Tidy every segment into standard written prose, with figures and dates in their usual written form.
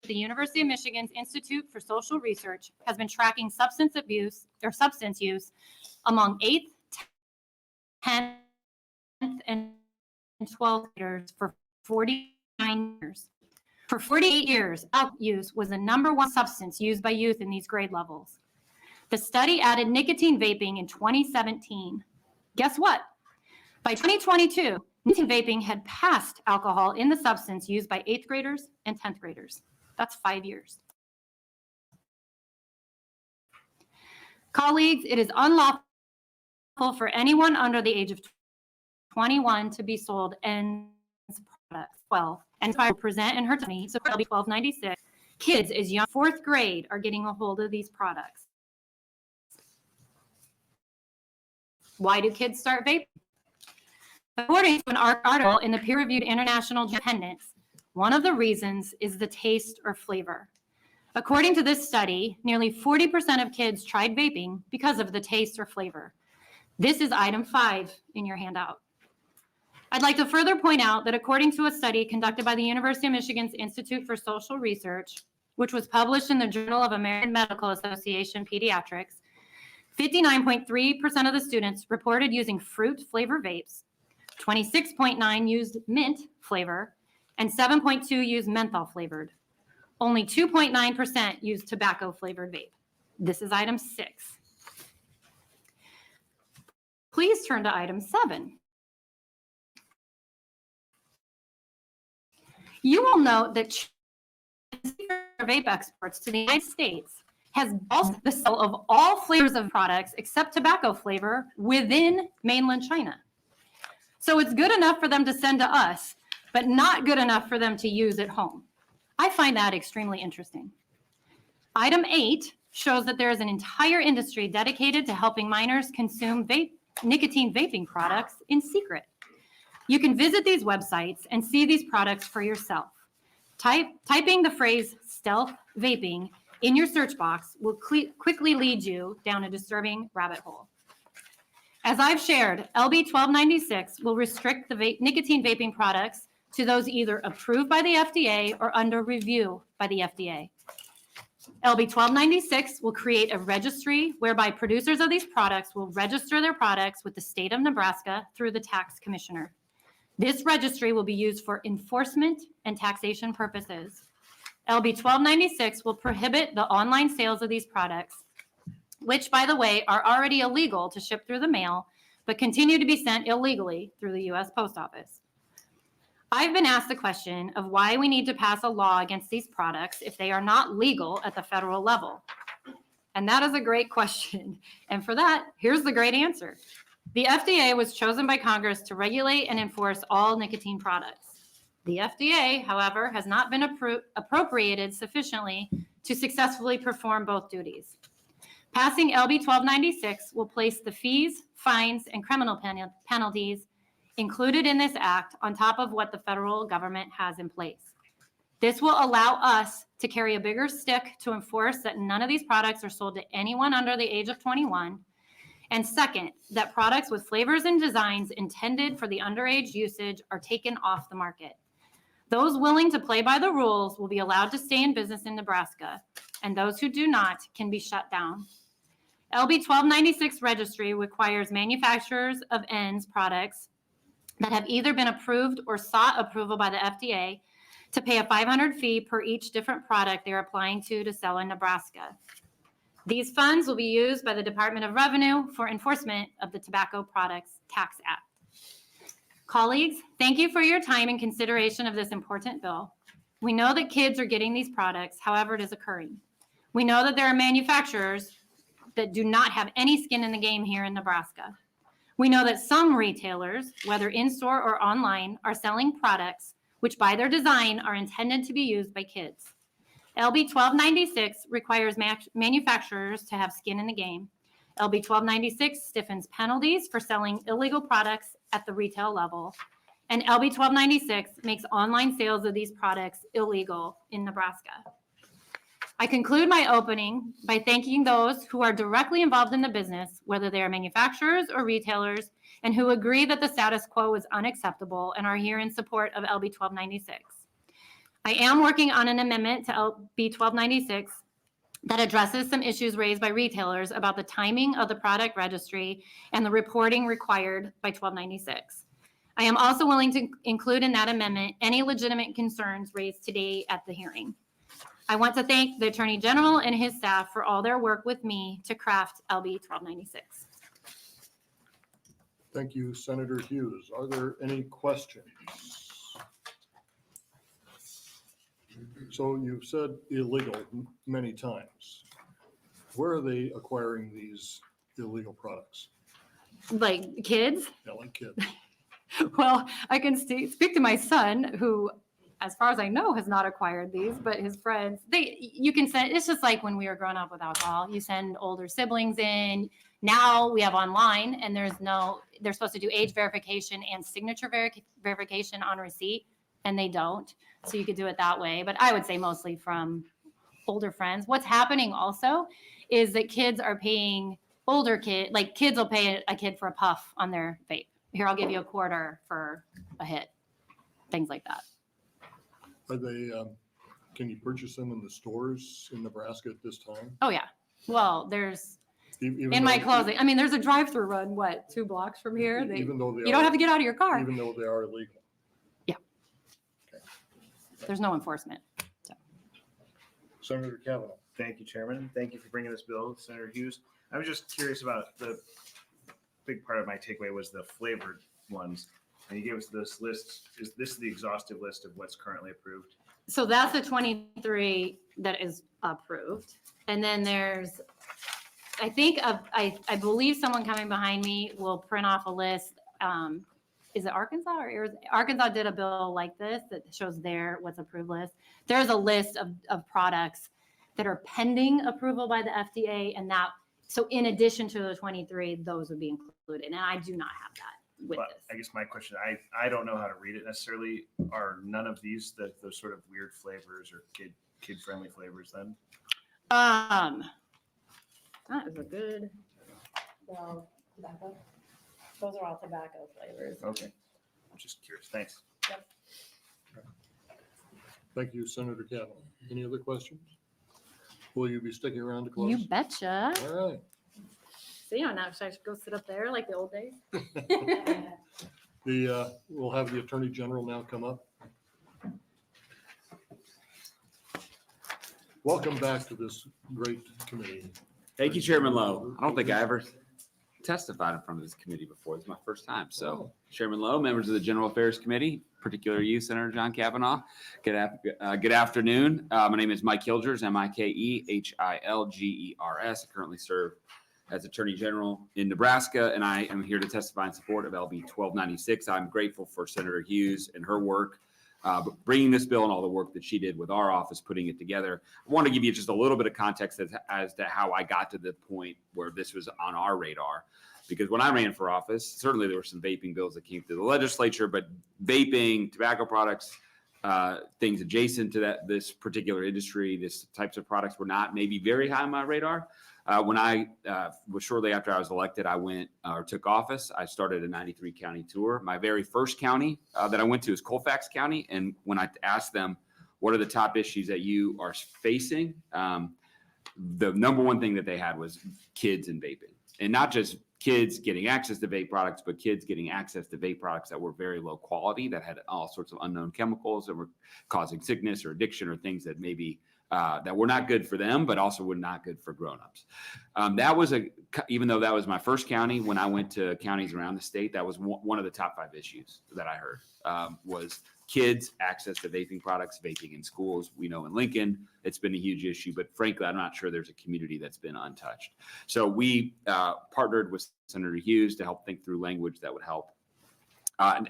the University of Michigan's Institute for Social Research has been tracking substance use among 8th, 10th, and 12th graders for 49 years. For 48 years, alcohol use was the #1 substance used by youth in these grade levels. The study added nicotine vaping in 2017. Guess what? By 2022, nicotine vaping had passed alcohol in the substance used by 8th graders and 10th graders. That's 5 years. Colleagues, it is unlawful for anyone under the age of 21 to be sold ENDS products. 12 and 5 present in her 20s, so LB 1296. Kids as young as 4th grade are getting a hold of these products. Why do kids start vaping? According to an article in the peer-reviewed International Independence, one of the reasons is the taste or flavor. According to this study, nearly 40% of kids tried vaping because of the taste or flavor. This is item 5 in your handout. I'd like to further point out that according to a study conducted by the University of Michigan's Institute for Social Research, which was published in the Journal of American Medical Association Pediatrics, 59.3% of the students reported using fruit flavor vapes, 26.9% used mint flavor, and 7.2% used menthol flavored. Only 2.9% used tobacco flavored vape. This is item 6. Please turn to item 7. You will note that vape exports to the United States has also the sale of all flavors of products except tobacco flavor within mainland China. So it's good enough for them to send to us, but not good enough for them to use at home. I find that extremely interesting. Item 8 shows that there is an entire industry dedicated to helping minors consume nicotine vaping products in secret. You can visit these websites and see these products for yourself. Typing the phrase stealth vaping in your search box will quickly lead you down a disturbing rabbit hole. As I've shared, LB 1296 will restrict the nicotine vaping products to those either approved by the FDA or under review by the FDA. LB 1296 will create a registry whereby producers of these products will register their products with the state of Nebraska through the tax commissioner. This registry will be used for enforcement and taxation purposes. LB 1296 will prohibit the online sales of these products, which, by the way, are already illegal to ship through the mail, but continue to be sent illegally through the U.S. Post Office. I've been asked the question of why we need to pass a law against these products if they are not legal at the federal level. And that is a great question. And for that, here's the great answer. The FDA was chosen by Congress to regulate and enforce all nicotine products. The FDA, however, has not been appropriated sufficiently to successfully perform both duties. Passing LB 1296 will place the fees, fines, and criminal penalties included in this act on top of what the federal government has in place. This will allow us to carry a bigger stick to enforce that none of these products are sold to anyone under the age of 21. And second, that products with flavors and designs intended for the underage usage are taken off the market. Those willing to play by the rules will be allowed to stay in business in Nebraska, and those who do not can be shut down. LB 1296 registry requires manufacturers of ENDS products that have either been approved or sought approval by the FDA to pay a $500 fee per each different product they're applying to sell in Nebraska. These funds will be used by the Department of Revenue for enforcement of the Tobacco Products Tax Act. Colleagues, thank you for your time and consideration of this important bill. We know that kids are getting these products, however it is occurring. We know that there are manufacturers that do not have any skin in the game here in Nebraska. We know that some retailers, whether in-store or online, are selling products which by their design are intended to be used by kids. LB 1296 requires manufacturers to have skin in the game. LB 1296 stiffens penalties for selling illegal products at the retail level. And LB 1296 makes online sales of these products illegal in Nebraska. I conclude my opening by thanking those who are directly involved in the business, whether they are manufacturers or retailers, and who agree that the status quo is unacceptable and are here in support of LB 1296. I am working on an amendment to LB 1296 that addresses some issues raised by retailers about the timing of the product registry and the reporting required by 1296. I am also willing to include in that amendment any legitimate concerns raised today at the hearing. I want to thank the Attorney General and his staff for all their work with me to craft LB 1296. Thank you, Senator Hughes. Are there any questions? So you've said illegal many times. Where are they acquiring these illegal products? Like kids? Yeah, like kids. Well, I can speak to my son, who, as far as I know, has not acquired these, but his friends, you can send, it's just like when we were growing up with alcohol. You send older siblings in. Now we have online, and they're supposed to do age verification and signature verification on receipt, and they don't. So you could do it that way. But I would say mostly from older friends. What's happening also is that kids are paying like kids will pay a kid for a puff on their vape. Here, I'll give you $0.25 for a hit. Things like that. Are they, can you purchase them in the stores in Nebraska at this time? Oh, yeah. Well, there's, Even in my though- closet, I mean, there's a drive-through run, 2 blocks from here? Even though You don't have to get out of your car. Even though they are illegal. There's no enforcement. Senator Kavanaugh. Thank you, Chairman. Thank you for bringing this bill, Senator Hughes. I was just curious about the big part of my takeaway was the flavored ones. And you gave us this list. Is this the exhaustive list of what's currently approved? So that's the 23 that is approved. And then there's, I believe someone coming behind me will print off a list. Is it Arkansas or Arizona? Arkansas did a bill like this that shows what's approved list. There's a list of products that are pending approval by the FDA, and so in addition to the 23, those would be included. And I do not have that with this. I guess my question, I don't know how to read it necessarily. Are none of these those sort of weird flavors or kid friendly flavors then? That is a good. Well, tobacco. Those are all tobacco flavors. Okay. I'm just curious. Thanks. Yep. Thank you, Senator Kavanaugh. Any other questions? Will you be sticking around to close? You betcha. All right. See, now I should go sit up there like the old days. We'll have the Attorney General now come up. Welcome back to this great committee. Thank you, Chairman Lowe. I don't think I ever testified in front of this committee before. It's my first time. So, Chairman Lowe, members of the General Affairs Committee, particularly you, Senator John Kavanaugh, good afternoon. My name is Mike Hilgers, Mikehilgers. I currently serve as Attorney General in Nebraska, and I am here to testify in support of LB 1296. I'm grateful for Senator Hughes and her work bringing this bill and all the work that she did with our office putting it together. I want to give you just a little bit of context as to how I got to the point where this was on our radar. Because when I ran for office, certainly there were some vaping bills that came through the legislature, but vaping, tobacco products, things adjacent to this particular industry, this types of products were not maybe very high on my radar. When I was shortly after I was elected, I took office. I started a 93 county tour. My very first county that I went to is Colfax County. And when I asked them, what are the top issues that you are facing? The number one thing that they had was kids and vaping, and not just kids getting access to vape products, but kids getting access to vape products that were very low quality, that had all sorts of unknown chemicals that were causing sickness or addiction or things that maybe that were not good for them, but also were not good for grownups. Even though that was my first county, when I went to counties around the state, that was one of the top 5 issues that I heard was kids access to vaping products, vaping in schools. We know in Lincoln, it's been a huge issue, but frankly, I'm not sure there's a community that's been untouched. So we partnered with Senator Hughes to help think through language that would help.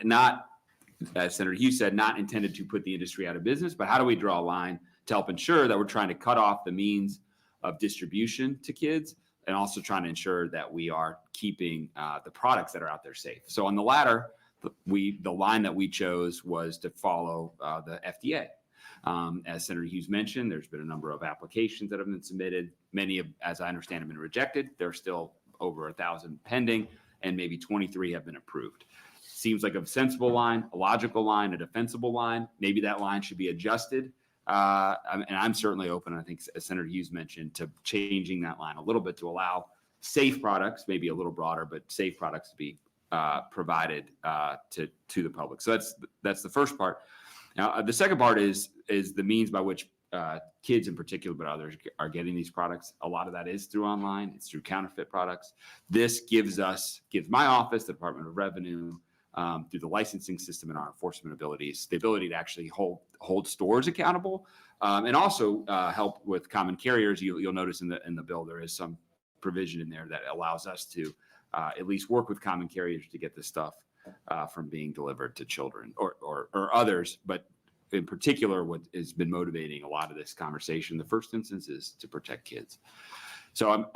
Not, as Senator Hughes said, not intended to put the industry out of business, but how do we draw a line to help ensure that we're trying to cut off the means of distribution to kids and also trying to ensure that we are keeping the products that are out there safe. So on the latter, the line that we chose was to follow the FDA. As Senator Hughes mentioned, there's been a number of applications that have been submitted. Many of, as I understand, have been rejected. There's still over 1,000 pending, and maybe 23 have been approved. seems like a sensible line, a logical line, a defensible line. Maybe that line should be adjusted. And I'm certainly open, I think, as Senator Hughes mentioned, to changing that line a little bit to allow safe products, maybe a little broader, but safe products to be provided to the public. So that's the first part. Now, the second part is the means by which kids in particular, but others are getting these products. A lot of that is through online. It's through counterfeit products. This gives my office, the Department of Revenue, through the licensing system and our enforcement abilities, the ability to actually hold stores accountable, and also help with common carriers. You'll notice in the bill there is some provision in there that allows us to at least work with common carriers to get this stuff from being delivered to children or others. But in particular, what has been motivating a lot of this conversation, the first instance, is to protect kids. So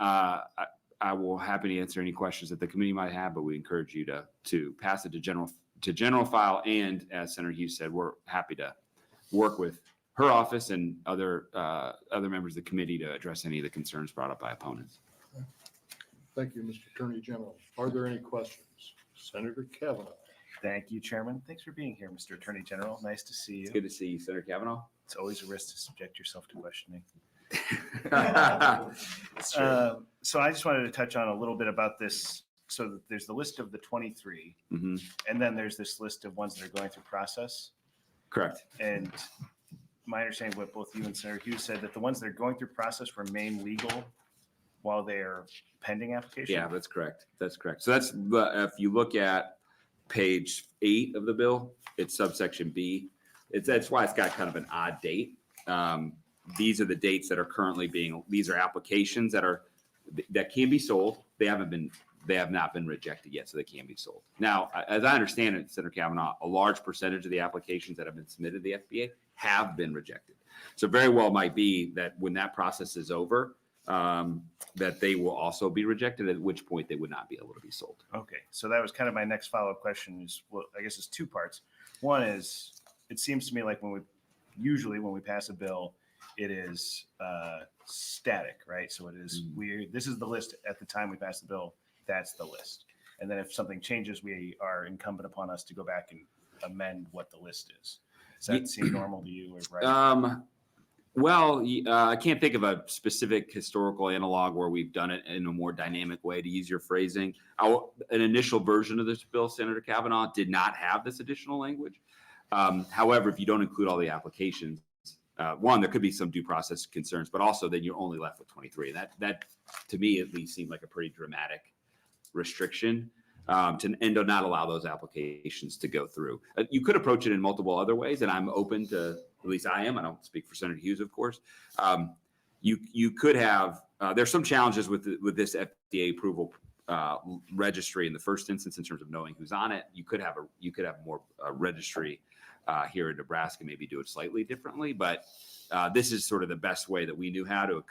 I will happy to answer any questions that the committee might have, but we encourage you to pass it to general file. And as Senator Hughes said, we're happy to work with her office and other members of the committee to address any of the concerns brought up by opponents. Thank you, Mr. Attorney General. Are there any questions? Senator Kavanaugh. Thank you, Chairman. Thanks for being here, Mr. Attorney General. Nice to see you. It's good to see you, Senator Kavanaugh. It's always a risk to subject yourself to questioning. Sure. So I just wanted to touch on a little bit about this. So there's the list of the 23, Mhm. and then there's this list of ones that are going through process. Correct. And my understanding of what both you and Senator Hughes said, that the ones that are going through process remain legal while they're pending application. Yeah, that's correct. That's correct. So if you look at page 8 of the bill, it's subsection B. That's why it's got kind of an odd date. These are the dates that are currently these are applications that can be sold. They have not been rejected yet, so they can be sold. Now, as I understand it, Senator Kavanaugh, a large percentage of the applications that have been submitted to the FBA have been rejected. So very well might be that when that process is over, that they will also be rejected, at which point they would not be able to be sold. Okay, so that was kind of my next follow-up question is, well, I guess it's two parts. One is, it seems to me like when we pass a bill, it is static, right? So it is, this is the list at the time we pass the bill, that's the list. And then if something changes, we are incumbent upon us to go back and amend what the list is. Does that seem normal to you or right? Well, I can't think of a specific historical analog where we've done it in a more dynamic way, to use your phrasing. An initial version of this bill, Senator Kavanaugh, did not have this additional language. However, if you don't include all the applications, one, there could be some due process concerns, but also then you're only left with 23. That to me at least seemed like a pretty dramatic restriction to not allow those applications to go through. You could approach it in multiple other ways, and I'm open to, at least I am. I don't speak for Senator Hughes, of course. You could have, there's some challenges with this FDA approval registry in the first instance in terms of knowing who's on it. You could have more registry here in Nebraska, maybe do it slightly differently, but this is sort of the best way that we knew how to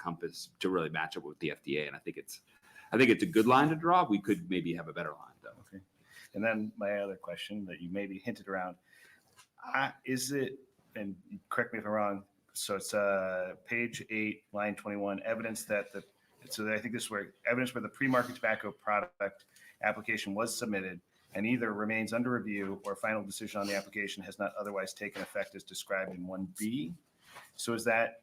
really match up with the FDA. And I think it's a good line to draw. We could maybe have a better line though. Okay. And then my other question that you maybe hinted around, is it, and correct me if I'm wrong, so it's page 8, line 21, evidence that so I think this is where evidence where the pre-market tobacco product application was submitted and either remains under review or final decision on the application has not otherwise taken effect as described in 1B. So is that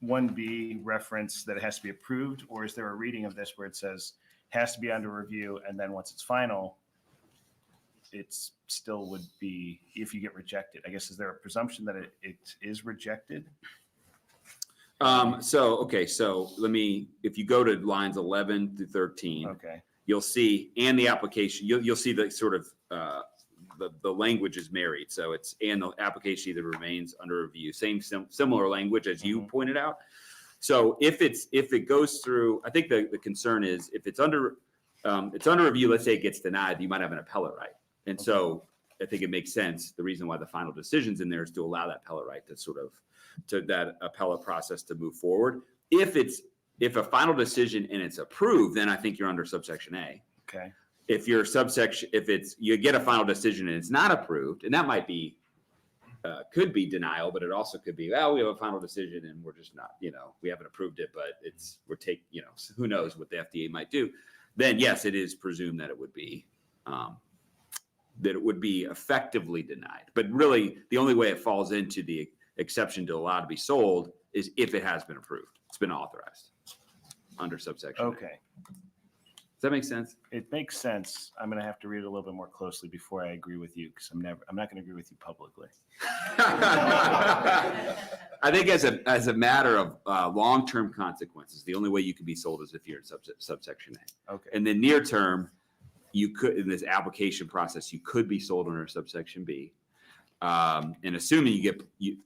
1B reference that it has to be approved, or is there a reading of this where it says has to be under review and then once it's final, it's still would be if you get rejected? I guess, is there a presumption that it is rejected? So if you go to lines 11 through 13, Okay. you'll see, and the application, you'll see the sort of, the language is married. So it's, and the application either remains under review, similar language as you pointed out. So if it goes through, I think the concern is if it's under review, let's say it gets denied, you might have an appellate right. And so I think it makes sense. The reason why the final decision's in there is to allow that appellate right to that appellate process to move forward. If a final decision and it's approved, then I think you're under subsection A. Okay. If you get a final decision and it's not approved, and that might be, could be denial, but it also could be, well, we have a final decision and we're just not, we haven't approved it, but who knows what the FDA might do. Then yes, it is presumed that it would be that it would be effectively denied. But really, the only way it falls into the exception to allow to be sold is if it has been approved. It's been authorized under subsection. A. Okay. Does that make sense? It makes sense. I'm going to have to read it a little bit more closely before I agree with you, because I'm not going to agree with you publicly. I think as a matter of long-term consequences, the only way you can be sold is if you're in subsection A. Okay. And then near term, you could, in this application process, you could be sold under subsection B. And assuming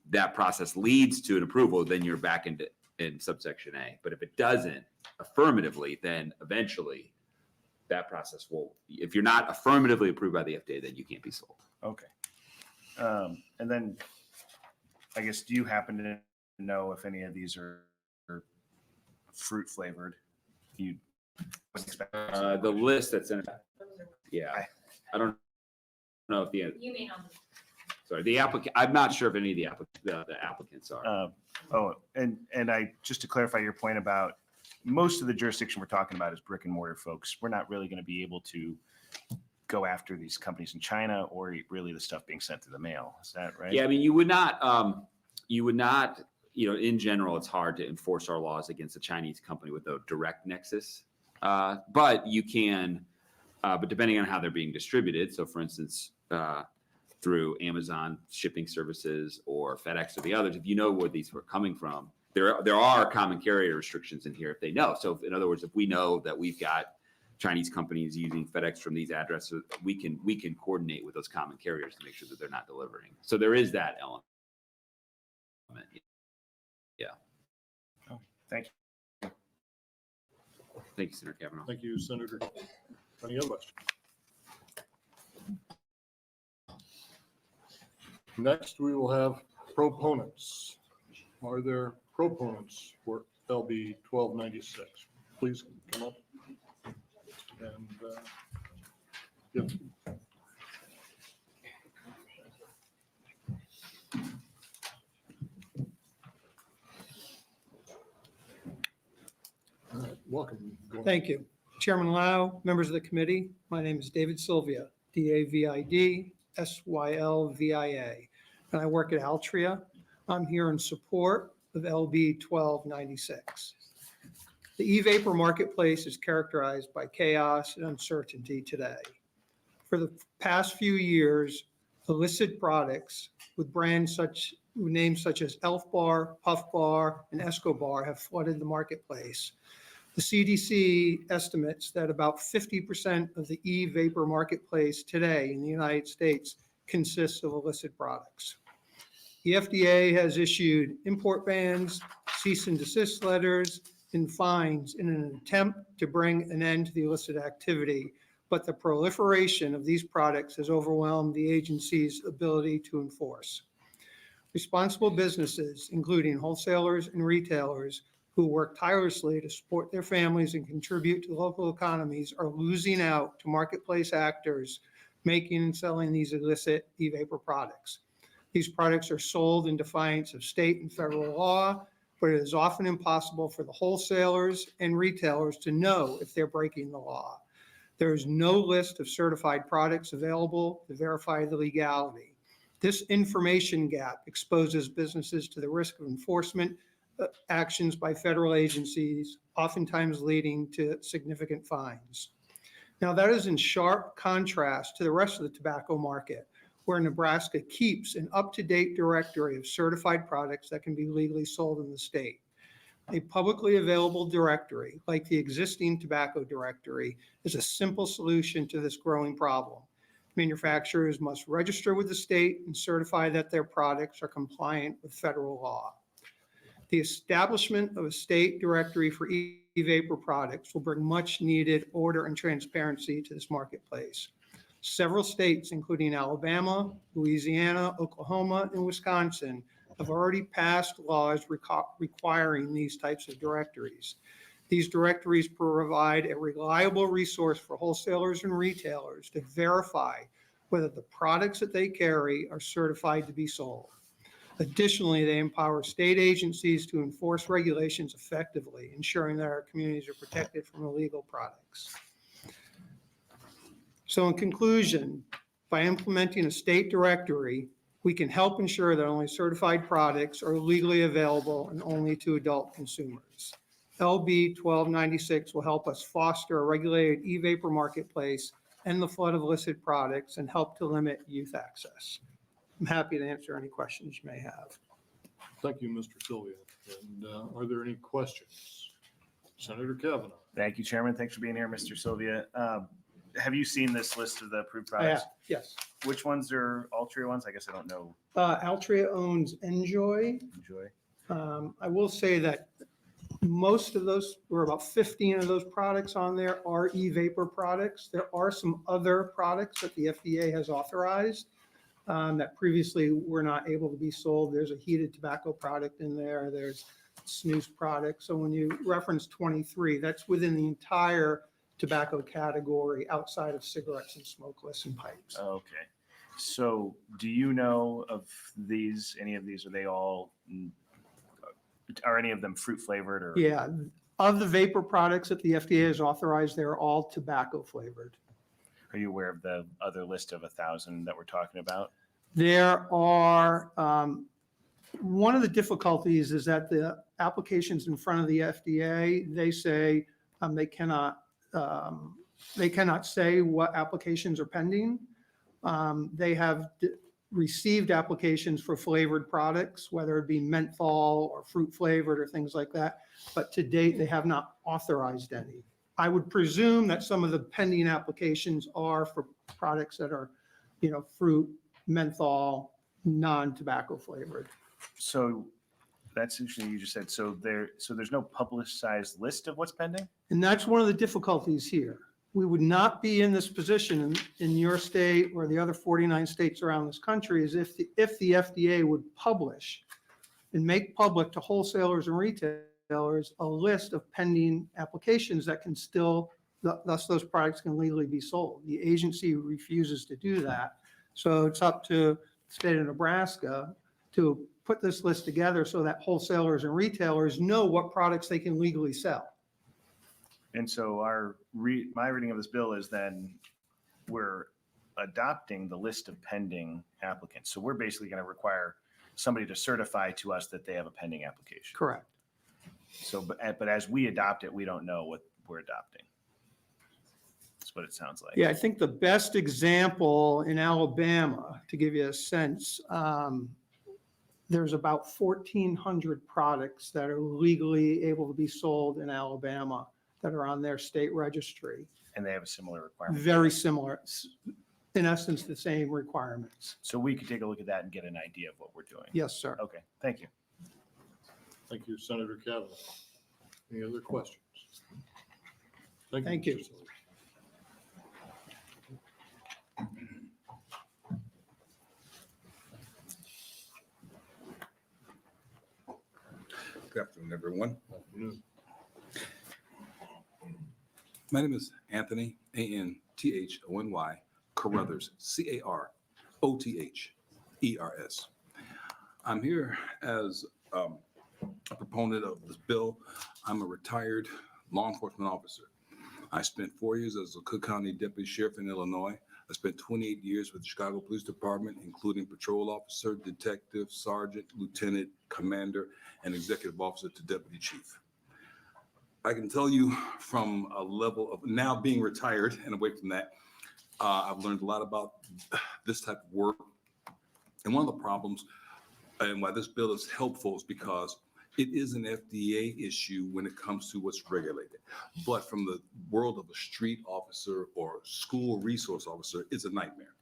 that process leads to an approval, then you're back in subsection A. But if it doesn't affirmatively, then eventually that process will, if you're not affirmatively approved by the FDA, then you can't be sold. Okay. And then I guess, do you happen to know if any of these are fruit flavored? The list that's in it. Yeah. I don't know if You may not. sorry, the applicant, I'm not sure if any of the applicants are. And I, just to clarify your point about most of the jurisdiction we're talking about is brick and mortar folks. We're not really going to be able to go after these companies in China or really the stuff being sent through the mail. Is that right? Yeah, I mean, you would not, in general, it's hard to enforce our laws against a Chinese company with a direct nexus. But you can, but depending on how they're being distributed. So for instance, through Amazon shipping services or FedEx or the others, if you know where these were coming from, there are common carrier restrictions in here if they know. So in other words, if we know that we've got Chinese companies using FedEx from these addresses, we can coordinate with those common carriers to make sure that they're not delivering. So there is that element. Yeah. Oh, thank you. Thank you, Senator Kavanaugh. Thank you, Senator. Any other questions? Next, we will have proponents. Are there proponents for LB 1296? Please come up. And yep. All right, welcome. Go ahead. Thank you. Chairman Lowe, members of the committee, my name is David Sylvia, DAVID SYLVIA, and I work at Altria. I'm here in support of LB 1296. The e-vapor marketplace is characterized by chaos and uncertainty today. For the past few years, illicit products with names such as Elf Bar, Puff Bar, and Escobar have flooded the marketplace. The CDC estimates that about 50% of the e-vapor marketplace today in the United States consists of illicit products. The FDA has issued import bans, cease and desist letters, and fines in an attempt to bring an end to the illicit activity, but the proliferation of these products has overwhelmed the agency's ability to enforce. Responsible businesses, including wholesalers and retailers who work tirelessly to support their families and contribute to local economies, are losing out to marketplace actors making and selling these illicit e-vapor products. These products are sold in defiance of state and federal law, but it is often impossible for the wholesalers and retailers to know if they're breaking the law. There is no list of certified products available to verify the legality. This information gap exposes businesses to the risk of enforcement actions by federal agencies, oftentimes leading to significant fines. Now, that is in sharp contrast to the rest of the tobacco market, where Nebraska keeps an up-to-date directory of certified products that can be legally sold in the state. A publicly available directory, like the existing tobacco directory, is a simple solution to this growing problem. Manufacturers must register with the state and certify that their products are compliant with federal law. The establishment of a state directory for e-vapor products will bring much needed order and transparency to this marketplace. Several states, including Alabama, Louisiana, Oklahoma, and Wisconsin, have already passed laws requiring these types of directories. These directories provide a reliable resource for wholesalers and retailers to verify whether the products that they carry are certified to be sold. Additionally, they empower state agencies to enforce regulations effectively, ensuring that our communities are protected from illegal products. So in conclusion, By implementing a state directory, we can help ensure that only certified products are legally available and only to adult consumers. LB 1296 will help us foster a regulated e-vapor marketplace and the flood of illicit products and help to limit youth access. I'm happy to answer any questions you may have. Thank you, Mr. Sylvia. And are there any questions? Senator Kavanaugh. Thank you, Chairman. Thanks for being here, Mr. Sylvia. Have you seen this list of the approved I products? have, yes. Which ones are Altria ones? I guess I don't know. Altria owns Enjoy. Enjoy. I will say that most of those, or about 15 of those products on there are e-vapor products. There are some other products that the FDA has authorized that previously were not able to be sold. There's a heated tobacco product in there. There's snus products. So when you reference 23, that's within the entire tobacco category outside of cigarettes and smokeless and pipes. Okay. So do you know of these, any of these, are they all, are any of them fruit flavored or? Yeah, of the vapor products that the FDA has authorized, they're all tobacco flavored. Are you aware of the other list of 1,000 that we're talking about? There are, one of the difficulties is that the applications in front of the FDA, they say they cannot say what applications are pending. They have received applications for flavored products, whether it be menthol or fruit flavored or things like that. But to date, they have not authorized any. I would presume that some of the pending applications are for products that are, fruit, menthol, non-tobacco flavored. So that's interesting. You just said, so there's no publicized list of what's pending? And that's one of the difficulties here. We would not be in this position in your state or the other 49 states around this country is if the FDA would publish and make public to wholesalers and retailers a list of pending applications that can still, thus those products can legally be sold. The agency refuses to do that. So it's up to the state of Nebraska to put this list together so that wholesalers and retailers know what products they can legally sell. And so my reading of this bill is then we're adopting the list of pending applicants. So we're basically going to require somebody to certify to us that they have a pending application. Correct. So, but as we adopt it, we don't know what we're adopting. That's what it sounds like. Yeah, I think the best example in Alabama, to give you a sense, there's about 1,400 products that are legally able to be sold in Alabama that are on their state registry. And they have a similar requirement. Very similar, in essence, the same requirements. So we could take a look at that and get an idea of what we're doing. Yes, sir. Okay, thank you. Thank you, Senator Kavanaugh. Any other questions? Thank you. Mr. Sylvia. Good afternoon, everyone. Afternoon. My name is Anthony, Anthony Carruthers, Carothers. I'm here as a proponent of this bill. I'm a retired law enforcement officer. I spent 4 years as a Cook County Deputy Sheriff in Illinois. I spent 28 years with the Chicago Police Department, including patrol officer, detective, sergeant, lieutenant, commander, and executive officer to deputy chief. I can tell you from a level of now being retired and away from that, I've learned a lot about this type of work. And one of the problems and why this bill is helpful is because it is an FDA issue when it comes to what's regulated. But from the world of a street officer or school resource officer, it's a nightmare.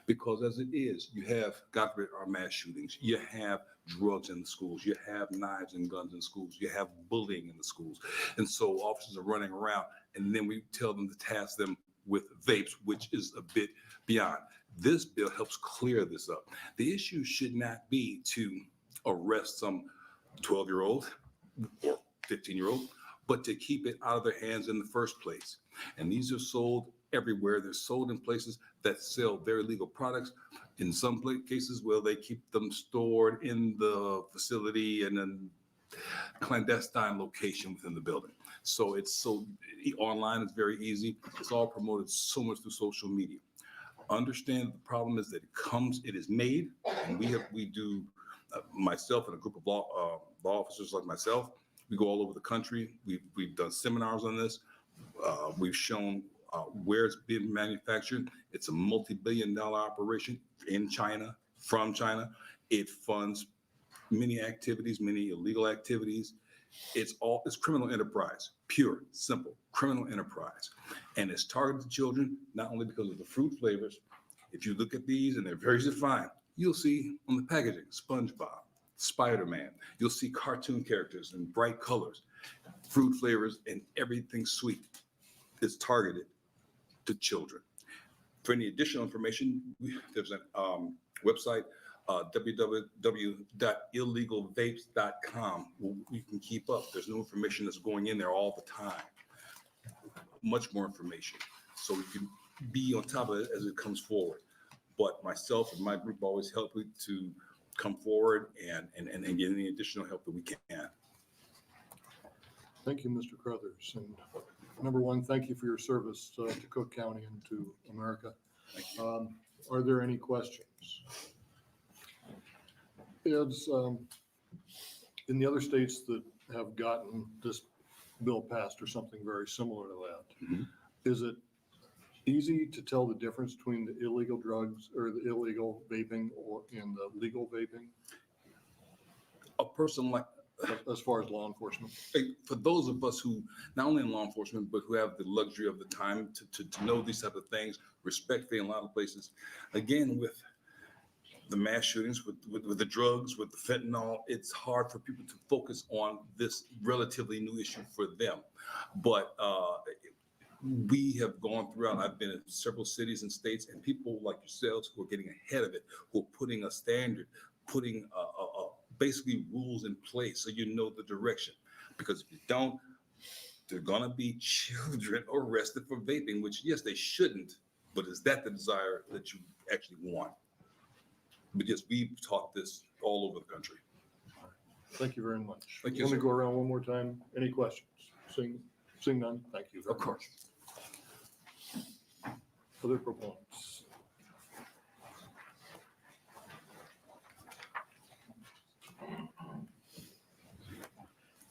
Because as it is, you have, God forbid, our mass shootings, you have drugs in the schools, you have knives and guns in schools, you have bullying in the schools. And so officers are running around and then we tell them to task them with vapes, which is a bit beyond. This bill helps clear this up. The issue should not be to arrest some 12-year-old or 15-year-old, but to keep it out of their hands in the first place. And these are sold everywhere. They're sold in places that sell very legal products. In some cases, well, they keep them stored in the facility and then clandestine location within the building. So it's so online, it's very easy. It's all promoted so much through social media. understand the problem is that it is made, and we do, myself and a group of law officers like myself, we go all over the country. We've done seminars on this. We've shown where it's been manufactured. It's a multi-billion-dollar operation in China, from China. It funds many activities, many illegal activities. It's criminal enterprise, pure, simple, criminal enterprise. And it's targeted to children, not only because of the fruit flavors. If you look at these, and they're very defined, you'll see on the packaging, SpongeBob, Spider-Man. You'll see cartoon characters in bright colors, fruit flavors, and everything sweet is targeted to children. For any additional information, there's a website, www.illegalvapes.com. You can keep up. There's new information that's going in there all the time. Much more information. So we can be on top of it as it comes forward. But myself and my group always help to come forward and get any additional help that we can. Thank you, Mr. Crothers. And number one, thank you for your service to Cook County and to America. Are there any questions? Is, in the other states that have gotten this bill passed or something very similar to that, is it easy to tell the difference between the illegal drugs or the illegal vaping and the legal vaping? A person like, As far as law enforcement? for those of us who, not only in law enforcement, but who have the luxury of the time to know these type of things, respectfully in a lot of places, again, with the mass shootings, with the drugs, with the fentanyl, it's hard for people to focus on this relatively new issue for them. But we have gone throughout, I've been in several cities and states, and people like yourselves who are getting ahead of it, who are putting a standard, putting basically rules in place so you know the direction. Because if you don't, there are gonna be children arrested for vaping, which yes, they shouldn't, but is that the desire that you actually want? Because we've taught this all over the country. Thank you very much. Thank you, Let me sir. go around one more time. Any questions? Seeing none, thank you. very Of course. much. Other proponents?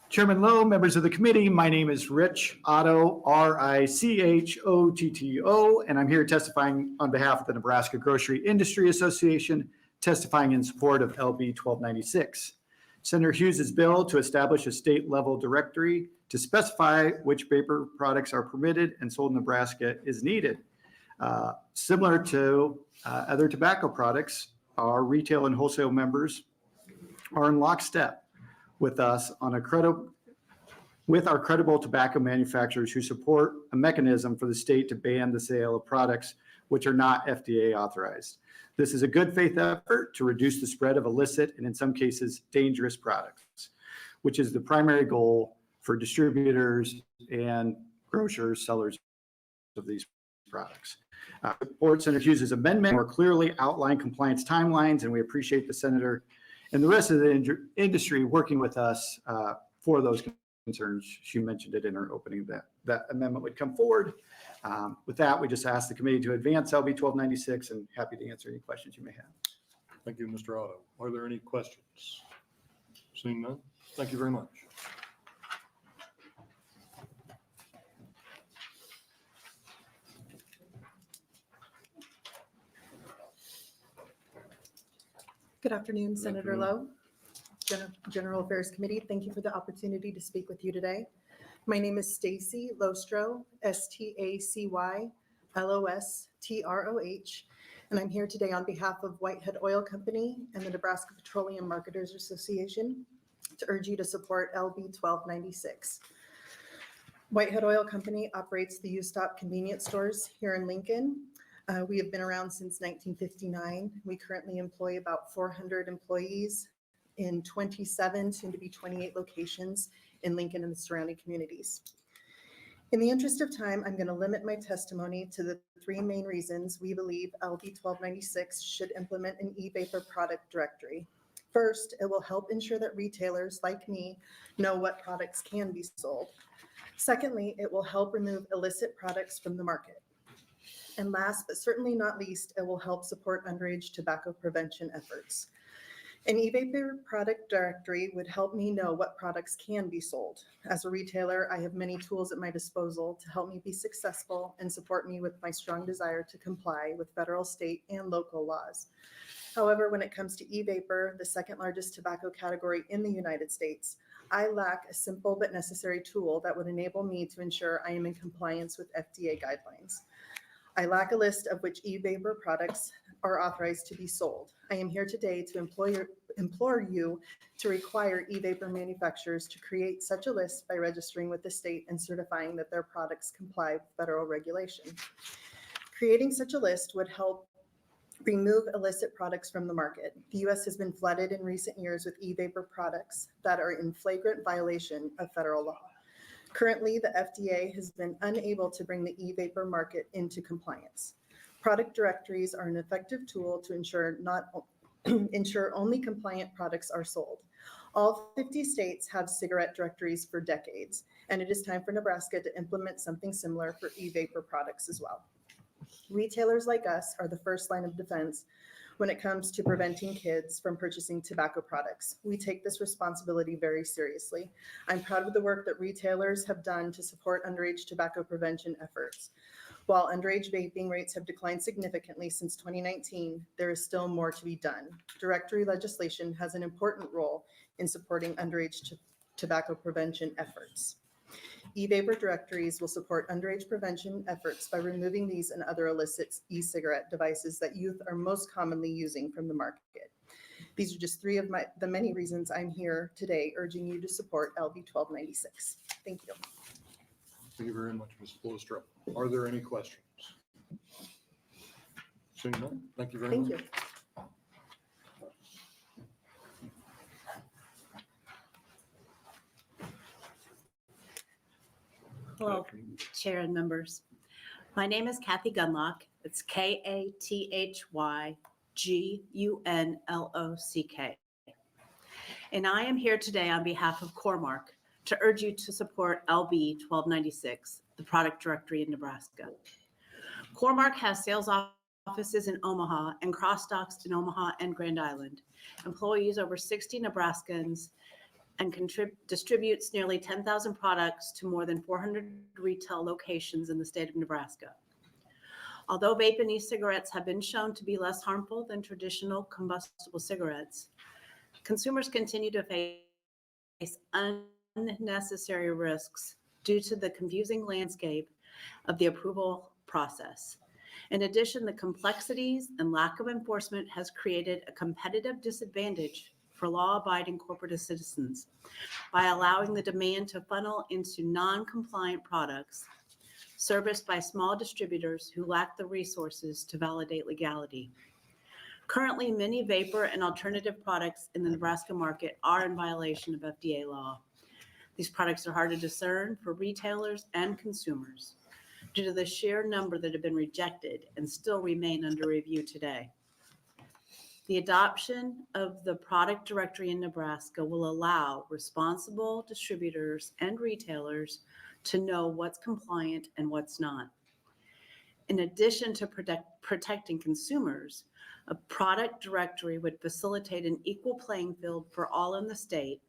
Chairman Lowe, members of the committee, my name is Rich Otto, Richotto, and I'm here testifying on behalf of the Nebraska Grocery Industry Association, testifying in support of LB 1296. Senator Hughes' bill to establish a state-level directory to specify which vapor products are permitted and sold in Nebraska is needed. Similar to other tobacco products, our retail and wholesale members are in lockstep with us on with our credible tobacco manufacturers who support a mechanism for the state to ban the sale of products which are not FDA authorized. This is a good faith effort to reduce the spread of illicit and in some cases dangerous products, which is the primary goal for distributors and grocers, sellers of these products. Support Senator Hughes' amendment more clearly outline compliance timelines, and we appreciate the senator and the rest of the industry working with us for those concerns. She mentioned it in her opening that amendment would come forward. With that, we just ask the committee to advance LB 1296 and happy to answer any questions you may have. Thank you, Mr. Otto. Are there any questions? Seeing none, thank you very much. Good afternoon, Senator Lowe, General Affairs Committee. Thank you for the opportunity to speak with you today. My name is Stacy Lostroh, STACYLOSTROH, and I'm here today on behalf of Whitehead Oil Company and the Nebraska Petroleum Marketers Association to urge you to support LB 1296. Whitehead Oil Company operates the U-Stop convenience stores here in Lincoln. We have been around since 1959. We currently employ about 400 employees in 27, soon to be 28 locations in Lincoln and the surrounding communities. In the interest of time, I'm going to limit my testimony to the three main reasons we believe LB 1296 should implement an e-vapor product directory. First, it will help ensure that retailers like me know what products can be sold. Secondly, it will help remove illicit products from the market. And last but certainly not least, it will help support underage tobacco prevention efforts. An e-vapor product directory would help me know what products can be sold. As a retailer, I have many tools at my disposal to help me be successful and support me with my strong desire to comply with federal, state, and local laws. However, when it comes to e-vapor, the second largest tobacco category in the United States, I lack a simple but necessary tool that would enable me to ensure I am in compliance with FDA guidelines. I lack a list of which e-vapor products are authorized to be sold. I am here today to implore you to require e-vapor manufacturers to create such a list by registering with the state and certifying that their products comply with federal regulation. Creating such a list would help remove illicit products from the market. The U.S. has been flooded in recent years with e-vapor products that are in flagrant violation of federal law. Currently, the FDA has been unable to bring the e-vapor market into compliance. Product directories are an effective tool to ensure only compliant products are sold. All 50 states have cigarette directories for decades, and it is time for Nebraska to implement something similar for e-vapor products as well. Retailers like us are the first line of defense when it comes to preventing kids from purchasing tobacco products. We take this responsibility very seriously. I'm proud of the work that retailers have done to support underage tobacco prevention efforts. While underage vaping rates have declined significantly since 2019, there is still more to be done. Directory legislation has an important role in supporting underage tobacco prevention efforts. E-vapor directories will support underage prevention efforts by removing these and other illicit e-cigarette devices that youth are most commonly using from the market. These are just three of the many reasons I'm here today urging you to support LB 1296. Thank you. Thank you very much, Ms. Blostrup. Are there any questions? Seeing none, thank you very Thank much. you. Hello, Chair and members. My name is Kathy Gunlock. It's KathyGunlock. And I am here today on behalf of Cormark to urge you to support LB 1296, the product directory in Nebraska. Cormark has sales offices in Omaha and cross docks in Omaha and Grand Island, employs over 60 Nebraskans, and distributes nearly 10,000 products to more than 400 retail locations in the state of Nebraska. Although vape and e-cigarettes have been shown to be less harmful than traditional combustible cigarettes, consumers continue to face unnecessary risks due to the confusing landscape of the approval process. In addition, the complexities and lack of enforcement has created a competitive disadvantage for law-abiding corporate citizens by allowing the demand to funnel into non-compliant products serviced by small distributors who lack the resources to validate legality. Currently, many vapor and alternative products in the Nebraska market are in violation of FDA law. These products are hard to discern for retailers and consumers due to the sheer number that have been rejected and still remain under review today. The adoption of the product directory in Nebraska will allow responsible distributors and retailers to know what's compliant and what's not. In addition to protecting consumers, a product directory would facilitate an equal playing field for all in the state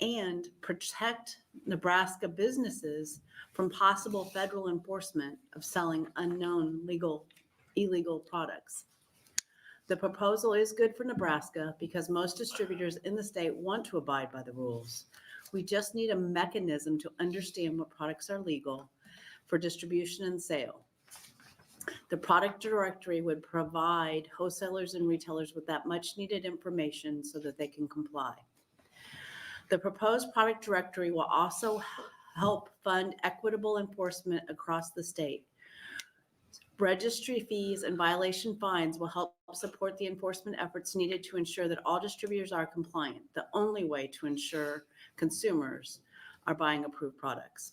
and protect Nebraska businesses from possible federal enforcement of selling unknown illegal products. The proposal is good for Nebraska because most distributors in the state want to abide by the rules. We just need a mechanism to understand what products are legal for distribution and sale. The product directory would provide wholesalers and retailers with that much needed information so that they can comply. The proposed product directory will also help fund equitable enforcement across the state. Registry fees and violation fines will help support the enforcement efforts needed to ensure that all distributors are compliant, the only way to ensure consumers are buying approved products.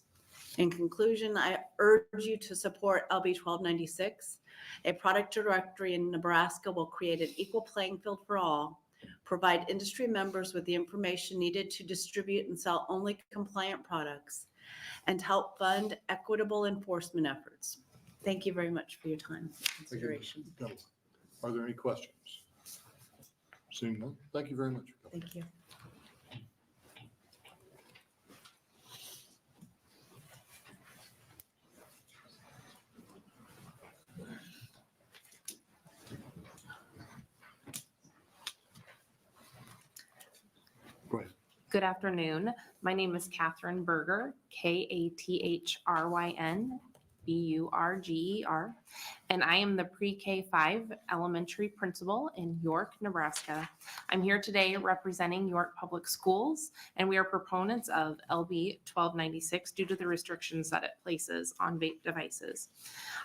In conclusion, I urge you to support LB 1296. A product directory in Nebraska will create an equal playing field for all, provide industry members with the information needed to distribute and sell only compliant products, and help fund equitable enforcement efforts. Thank you very much for your time and Thank you. consideration. Are there any questions? Seeing none, thank you very much. Thank you. Go ahead. Good afternoon. My name is Catherine Berger, Kathryn Burger, and I am the pre-K 5 elementary principal in York, Nebraska. I'm here today representing York Public Schools, and we are proponents of LB 1296 due to the restrictions that it places on vape devices.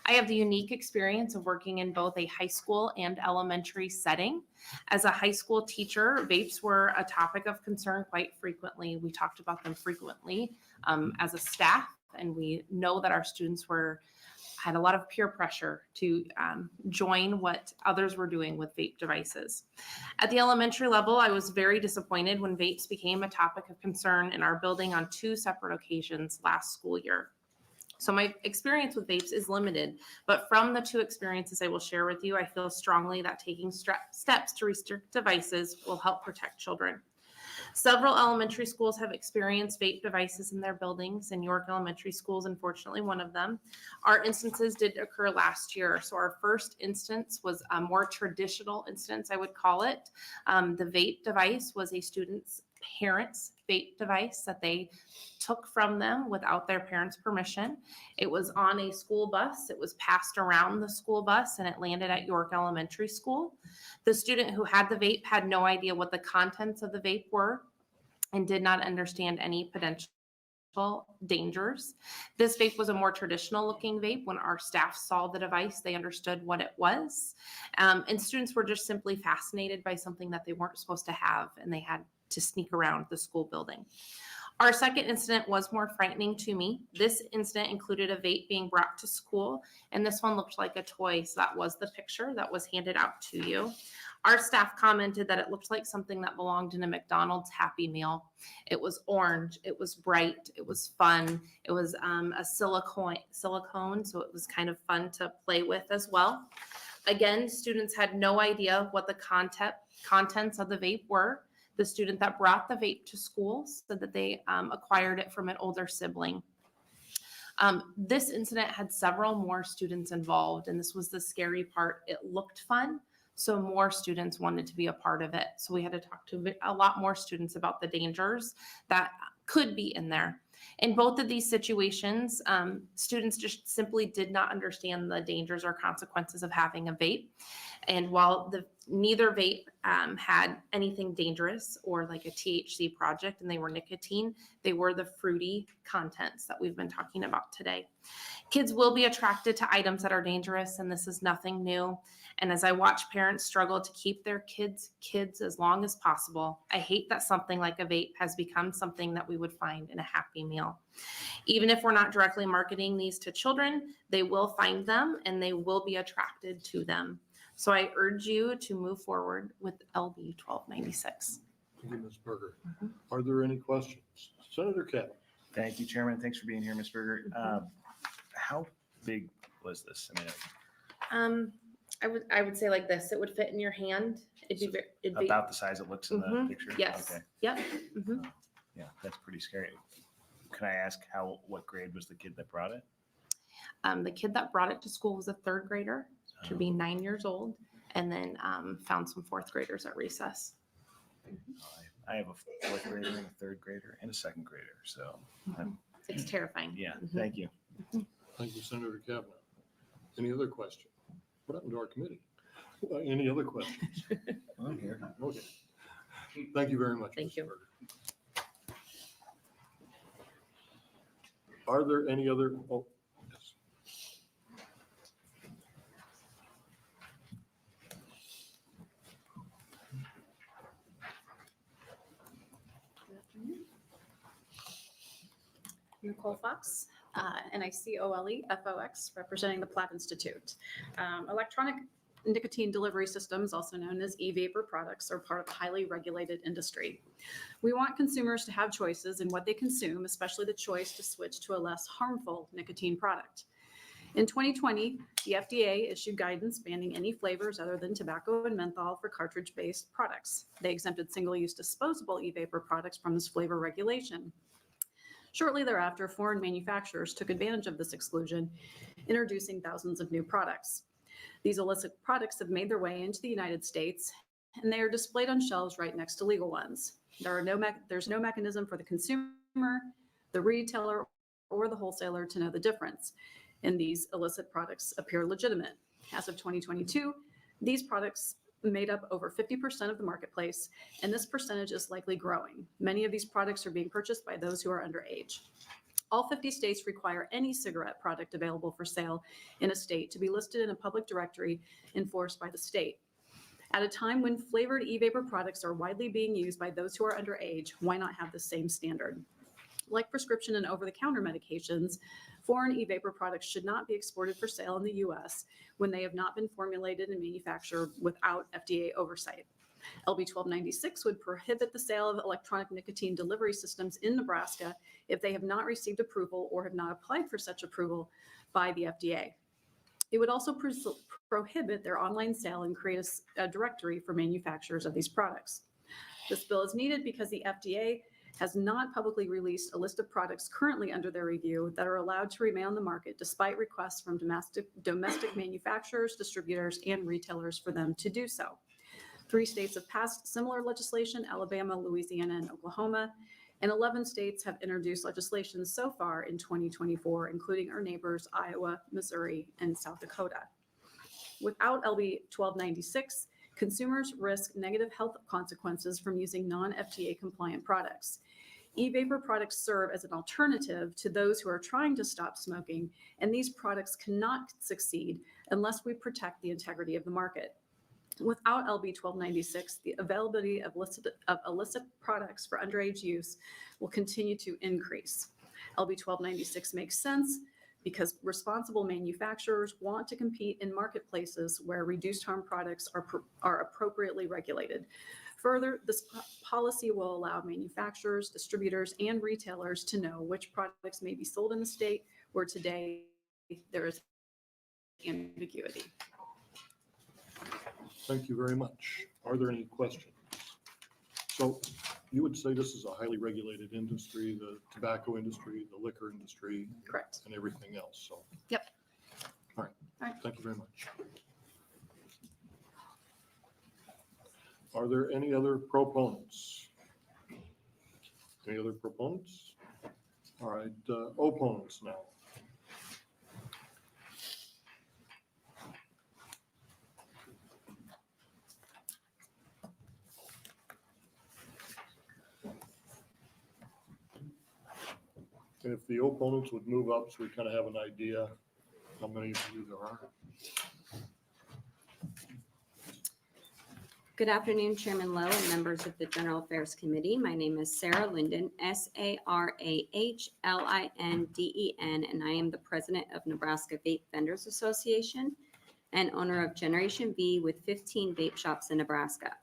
I have the unique experience of working in both a high school and elementary setting. As a high school teacher, vapes were a topic of concern quite frequently. We talked about them frequently as a staff, and we know that our students had a lot of peer pressure to join what others were doing with vape devices. At the elementary level, I was very disappointed when vapes became a topic of concern in our building on 2 separate occasions last school year. So my experience with vapes is limited, but from the 2 experiences I will share with you, I feel strongly that taking steps to restrict devices will help protect children. Several elementary schools have experienced vape devices in their buildings, and York Elementary Schools, unfortunately, one of them. Our instances did occur last year. So our first instance was a more traditional instance, I would call it. The vape device was a student's parents' vape device that they took from them without their parents' permission. It was on a school bus. It was passed around the school bus, and it landed at York Elementary School. The student who had the vape had no idea what the contents of the vape were and did not understand any potential dangers. This vape was a more traditional looking vape. When our staff saw the device, they understood what it was. And students were just simply fascinated by something that they weren't supposed to have, and they had to sneak around the school building. Our second incident was more frightening to me. This incident included a vape being brought to school, and this one looked like a toy. So that was the picture that was handed out to you. Our staff commented that it looked like something that belonged in a McDonald's Happy Meal. It was orange, it was bright, it was fun. It was a silicone, so it was kind of fun to play with as well. Again, students had no idea what the contents of the vape were. The student that brought the vape to school said that they acquired it from an older sibling. This incident had several more students involved, and this was the scary part. It looked fun, so more students wanted to be a part of it. So we had to talk to a lot more students about the dangers that could be in there. In both of these situations, students just simply did not understand the dangers or consequences of having a vape. And while neither vape had anything dangerous or like a THC project, and they were nicotine, they were the fruity contents that we've been talking about today. Kids will be attracted to items that are dangerous, and this is nothing new. And as I watch parents struggle to keep their kids as long as possible, I hate that something like a vape has become something that we would find in a Happy Meal. Even if we're not directly marketing these to children, they will find them and they will be attracted to them. So I urge you to move forward with LB 1296. Thank you, Ms. Berger. Are there any questions? Senator Kavanaugh. Thank you, Chairman. Thanks for being here, Ms. Berger. How big was this? I would say like this. It would fit in your hand. It'd be About the size it looks in the picture? Yes. Okay. Yep. Mhm. Yeah, that's pretty scary. Can I ask what grade was the kid that brought it? The kid that brought it to school was a 3rd grader, should be 9 years old, and then found some 4th graders at recess. I have a 4th grader and a 3rd grader and a 2nd grader, so It's terrifying. yeah, thank you. Thank you, Senator Kavanaugh. Any other questions? What happened to our committee? Any other questions? I'm here. Okay. Thank you very much. Thank Mr. you. Berger. Are there any other? Oh, yes. Nicole Fox, NICOLEFOX, representing the Platt Institute. Electronic nicotine delivery systems, also known as e-vapor products, are part of a highly regulated industry. We want consumers to have choices in what they consume, especially the choice to switch to a less harmful nicotine product. In 2020, the FDA issued guidance banning any flavors other than tobacco and menthol for cartridge-based products. They exempted single-use disposable e-vapor products from this flavor regulation. Shortly thereafter, foreign manufacturers took advantage of this exclusion, introducing thousands of new products. These illicit products have made their way into the United States, and they are displayed on shelves right next to legal ones. There's no mechanism for the consumer, the retailer, or the wholesaler to know the difference, and these illicit products appear legitimate. As of 2022, these products made up over 50% of the marketplace, and this percentage is likely growing. Many of these products are being purchased by those who are underage. All 50 states require any cigarette product available for sale in a state to be listed in a public directory enforced by the state. At a time when flavored e-vapor products are widely being used by those who are underage, why not have the same standard? Like prescription and over-the-counter medications, foreign e-vapor products should not be exported for sale in the U.S. when they have not been formulated and manufactured without FDA oversight. LB 1296 would prohibit the sale of electronic nicotine delivery systems in Nebraska if they have not received approval or have not applied for such approval by the FDA. It would also prohibit their online sale and create a directory for manufacturers of these products. This bill is needed because the FDA has not publicly released a list of products currently under their review that are allowed to remain on the market despite requests from domestic manufacturers, distributors, and retailers for them to do so. 3 states have passed similar legislation: Alabama, Louisiana, and Oklahoma, and 11 states have introduced legislation so far in 2024, including our neighbors Iowa, Missouri, and South Dakota. Without LB 1296, consumers risk negative health consequences from using non-FDA compliant products. E-vapor products serve as an alternative to those who are trying to stop smoking, and these products cannot succeed unless we protect the integrity of the market. Without LB 1296, the availability of illicit products for underage use will continue to increase. LB 1296 makes sense because responsible manufacturers want to compete in marketplaces where reduced harm products are appropriately regulated. Further, this policy will allow manufacturers, distributors, and retailers to know which products may be sold in the state where today there is ambiguity. Thank you very much. Are there any questions? So you would say this is a highly regulated industry, the tobacco industry, the liquor industry. Correct. And everything else, so. Yep. All right, All right. thank you very much. Are there any other proponents? Any other proponents? All right, opponents now. And if the opponents would move up so we kind of have an idea how many of you there are. Good afternoon, Chairman Lowe and members of the General Affairs Committee. My name is Sarah Linden, SarahLinden, and I am the president of Nebraska Vape Vendors Association and owner of Generation V with 15 vape shops in Nebraska.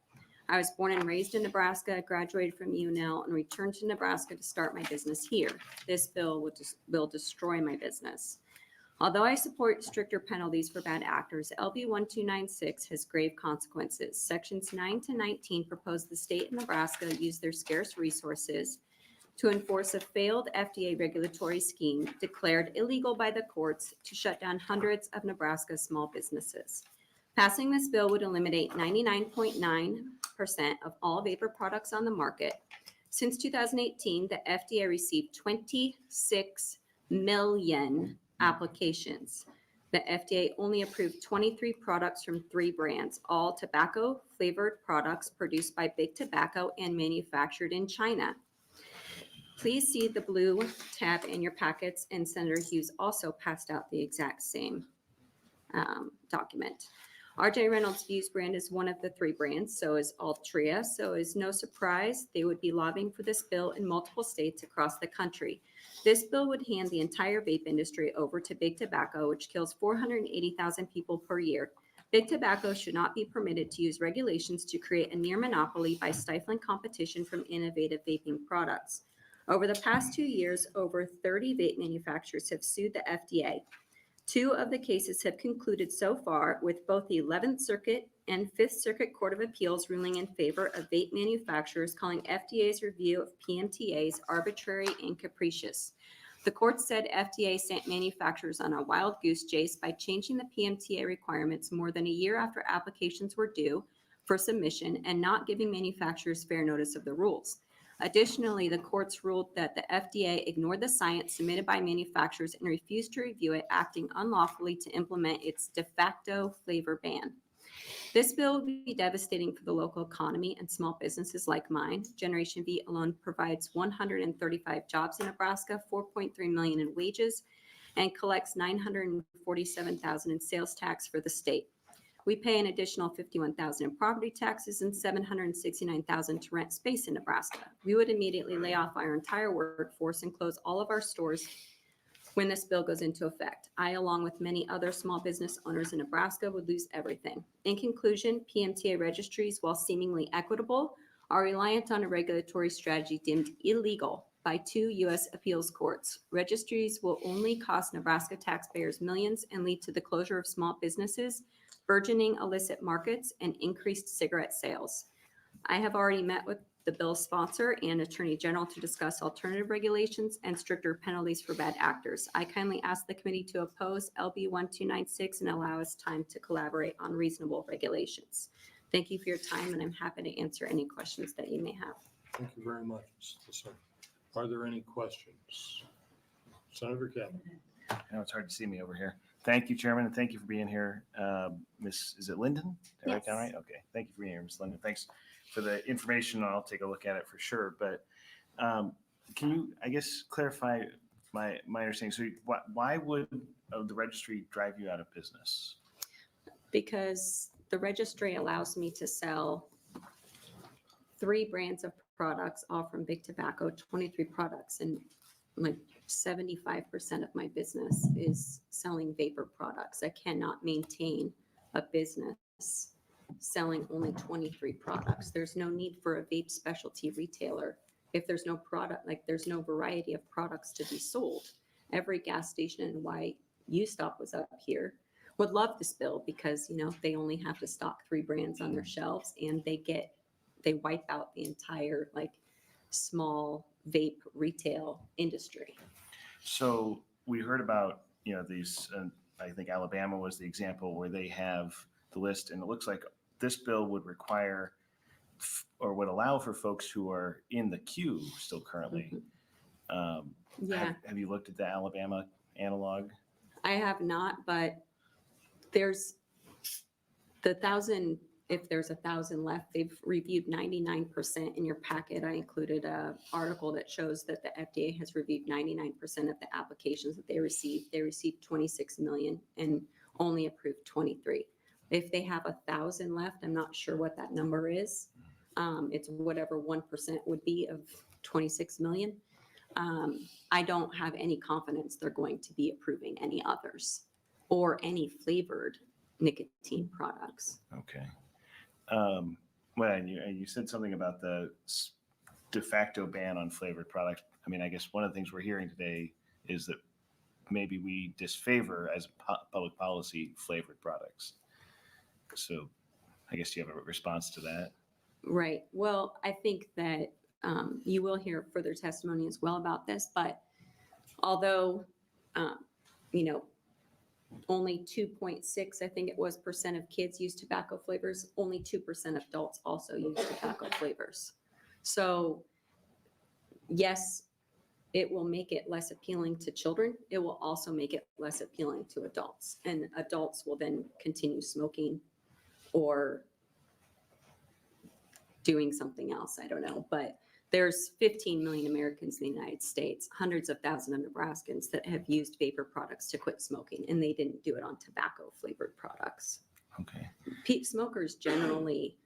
I was born and raised in Nebraska, graduated from UNL, and returned to Nebraska to start my business here. This bill will destroy my business. Although I support stricter penalties for bad actors, LB 1296 has grave consequences. Sections 9 to 19 propose the state of Nebraska use their scarce resources to enforce a failed FDA regulatory scheme declared illegal by the courts to shut down hundreds of Nebraska's small businesses. Passing this bill would eliminate 99.9% of all vapor products on the market. Since 2018, the FDA received 26 million applications. The FDA only approved 23 products from 3 brands, all tobacco flavored products produced by Big Tobacco and manufactured in China. Please see the blue tab in your packets, and Senator Hughes also passed out the exact same document. RJ Reynolds Hughes brand is one of the 3 brands, so is Altria, so it's no surprise they would be lobbying for this bill in multiple states across the country. This bill would hand the entire vape industry over to Big Tobacco, which kills 480,000 people per year. Big Tobacco should not be permitted to use regulations to create a near monopoly by stifling competition from innovative vaping products. Over the past 2 years, over 30 vape manufacturers have sued the FDA. 2 of the cases have concluded so far, with both the 11th Circuit and 5th Circuit Court of Appeals ruling in favor of vape manufacturers, calling FDA's review of PMTAs arbitrary and capricious. The court said FDA sent manufacturers on a wild goose chase by changing the PMTA requirements more than a year after applications were due for submission and not giving manufacturers fair notice of the rules. Additionally, the courts ruled that the FDA ignored the science submitted by manufacturers and refused to review it, acting unlawfully to implement its de facto flavor ban. This bill will be devastating for the local economy and small businesses like mine. Generation V alone provides 135 jobs in Nebraska, 4.3 million in wages, and collects $947,000 in sales tax for the state. We pay an additional $51,000 in property taxes and $769,000 to rent space in Nebraska. We would immediately lay off our entire workforce and close all of our stores when this bill goes into effect. I, along with many other small business owners in Nebraska, would lose everything. In conclusion, PMTA registries, while seemingly equitable, are reliant on a regulatory strategy deemed illegal by 2 U.S. appeals courts. Registries will only cost Nebraska taxpayers millions and lead to the closure of small businesses, burgeoning illicit markets, and increased cigarette sales. I have already met with the bill's sponsor and Attorney General to discuss alternative regulations and stricter penalties for bad actors. I kindly ask the committee to oppose LB 1296 and allow us time to collaborate on reasonable regulations. Thank you for your time, and I'm happy to answer any questions that you may have. Thank you very much, Ms. Lasser. Are there any questions? Senator Kaplan. I know it's hard to see me over here. Thank you, Chairman, and thank you for being here. Is it Linden? Did I write down right? Okay. Thank you for being here, Ms. Linden. Thanks for the information. I'll take a look at it for sure. But can you, I guess, clarify my understanding? So why would the registry drive you out of business? Because the registry allows me to sell 3 brands of products, all from Big Tobacco, 23 products, and like 75% of my business is selling vapor products. I cannot maintain a business selling only 23 products. There's no need for a vape specialty retailer if there's no product, like there's no variety of products to be sold. Every gas station, and why U-Stop was up here, would love this bill because, you know, they only have to stock 3 brands on their shelves, and they wipe out the entire like small vape retail industry. So we heard about, you know, these, I think Alabama was the example where they have the list, and it looks like this bill would require or would allow for folks who are in the queue still currently. Yeah. Have you looked at the Alabama analog? I have not, but there's the 1,000, if there's 1,000 left, they've reviewed 99% in your packet. I included an article that shows that the FDA has reviewed 99% of the applications that they received. They received 26 million and only approved 23. If they have 1,000 left, I'm not sure what that number is. It's whatever 1% would be of 26 million. I don't have any confidence they're going to be approving any others or any flavored nicotine products. Okay. Well, and you said something about the de facto ban on flavored products. I mean, I guess one of the things we're hearing today is that maybe we disfavor as public policy flavored products. So I guess you have a response to that. Right. Well, I think that you will hear further testimony as well about this, but although, you know, only 2.6, I think it was, % of kids use tobacco flavors, only 2% of adults also use tobacco flavors. So yes, it will make it less appealing to children. It will also make it less appealing to adults, and adults will then continue smoking or doing something else. I don't know, but there's 15 million Americans in the United States, hundreds of thousands of Nebraskans that have used vapor products to quit smoking, and they didn't do it on tobacco flavored products. Okay. Smokers generally,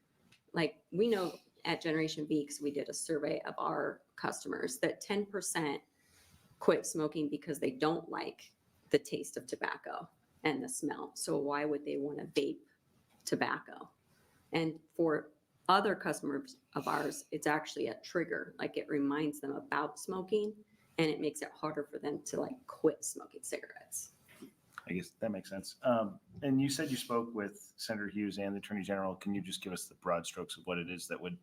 like we know at Generation V, because we did a survey of our customers, that 10% quit smoking because they don't like the taste of tobacco and the smell. So why would they want to vape tobacco? And for other customers of ours, it's actually a trigger. Like it reminds them about smoking, and it makes it harder for them to like quit smoking cigarettes. I guess that makes sense. And you said you spoke with Senator Hughes and the Attorney General. Can you just give us the broad strokes of what it is that would,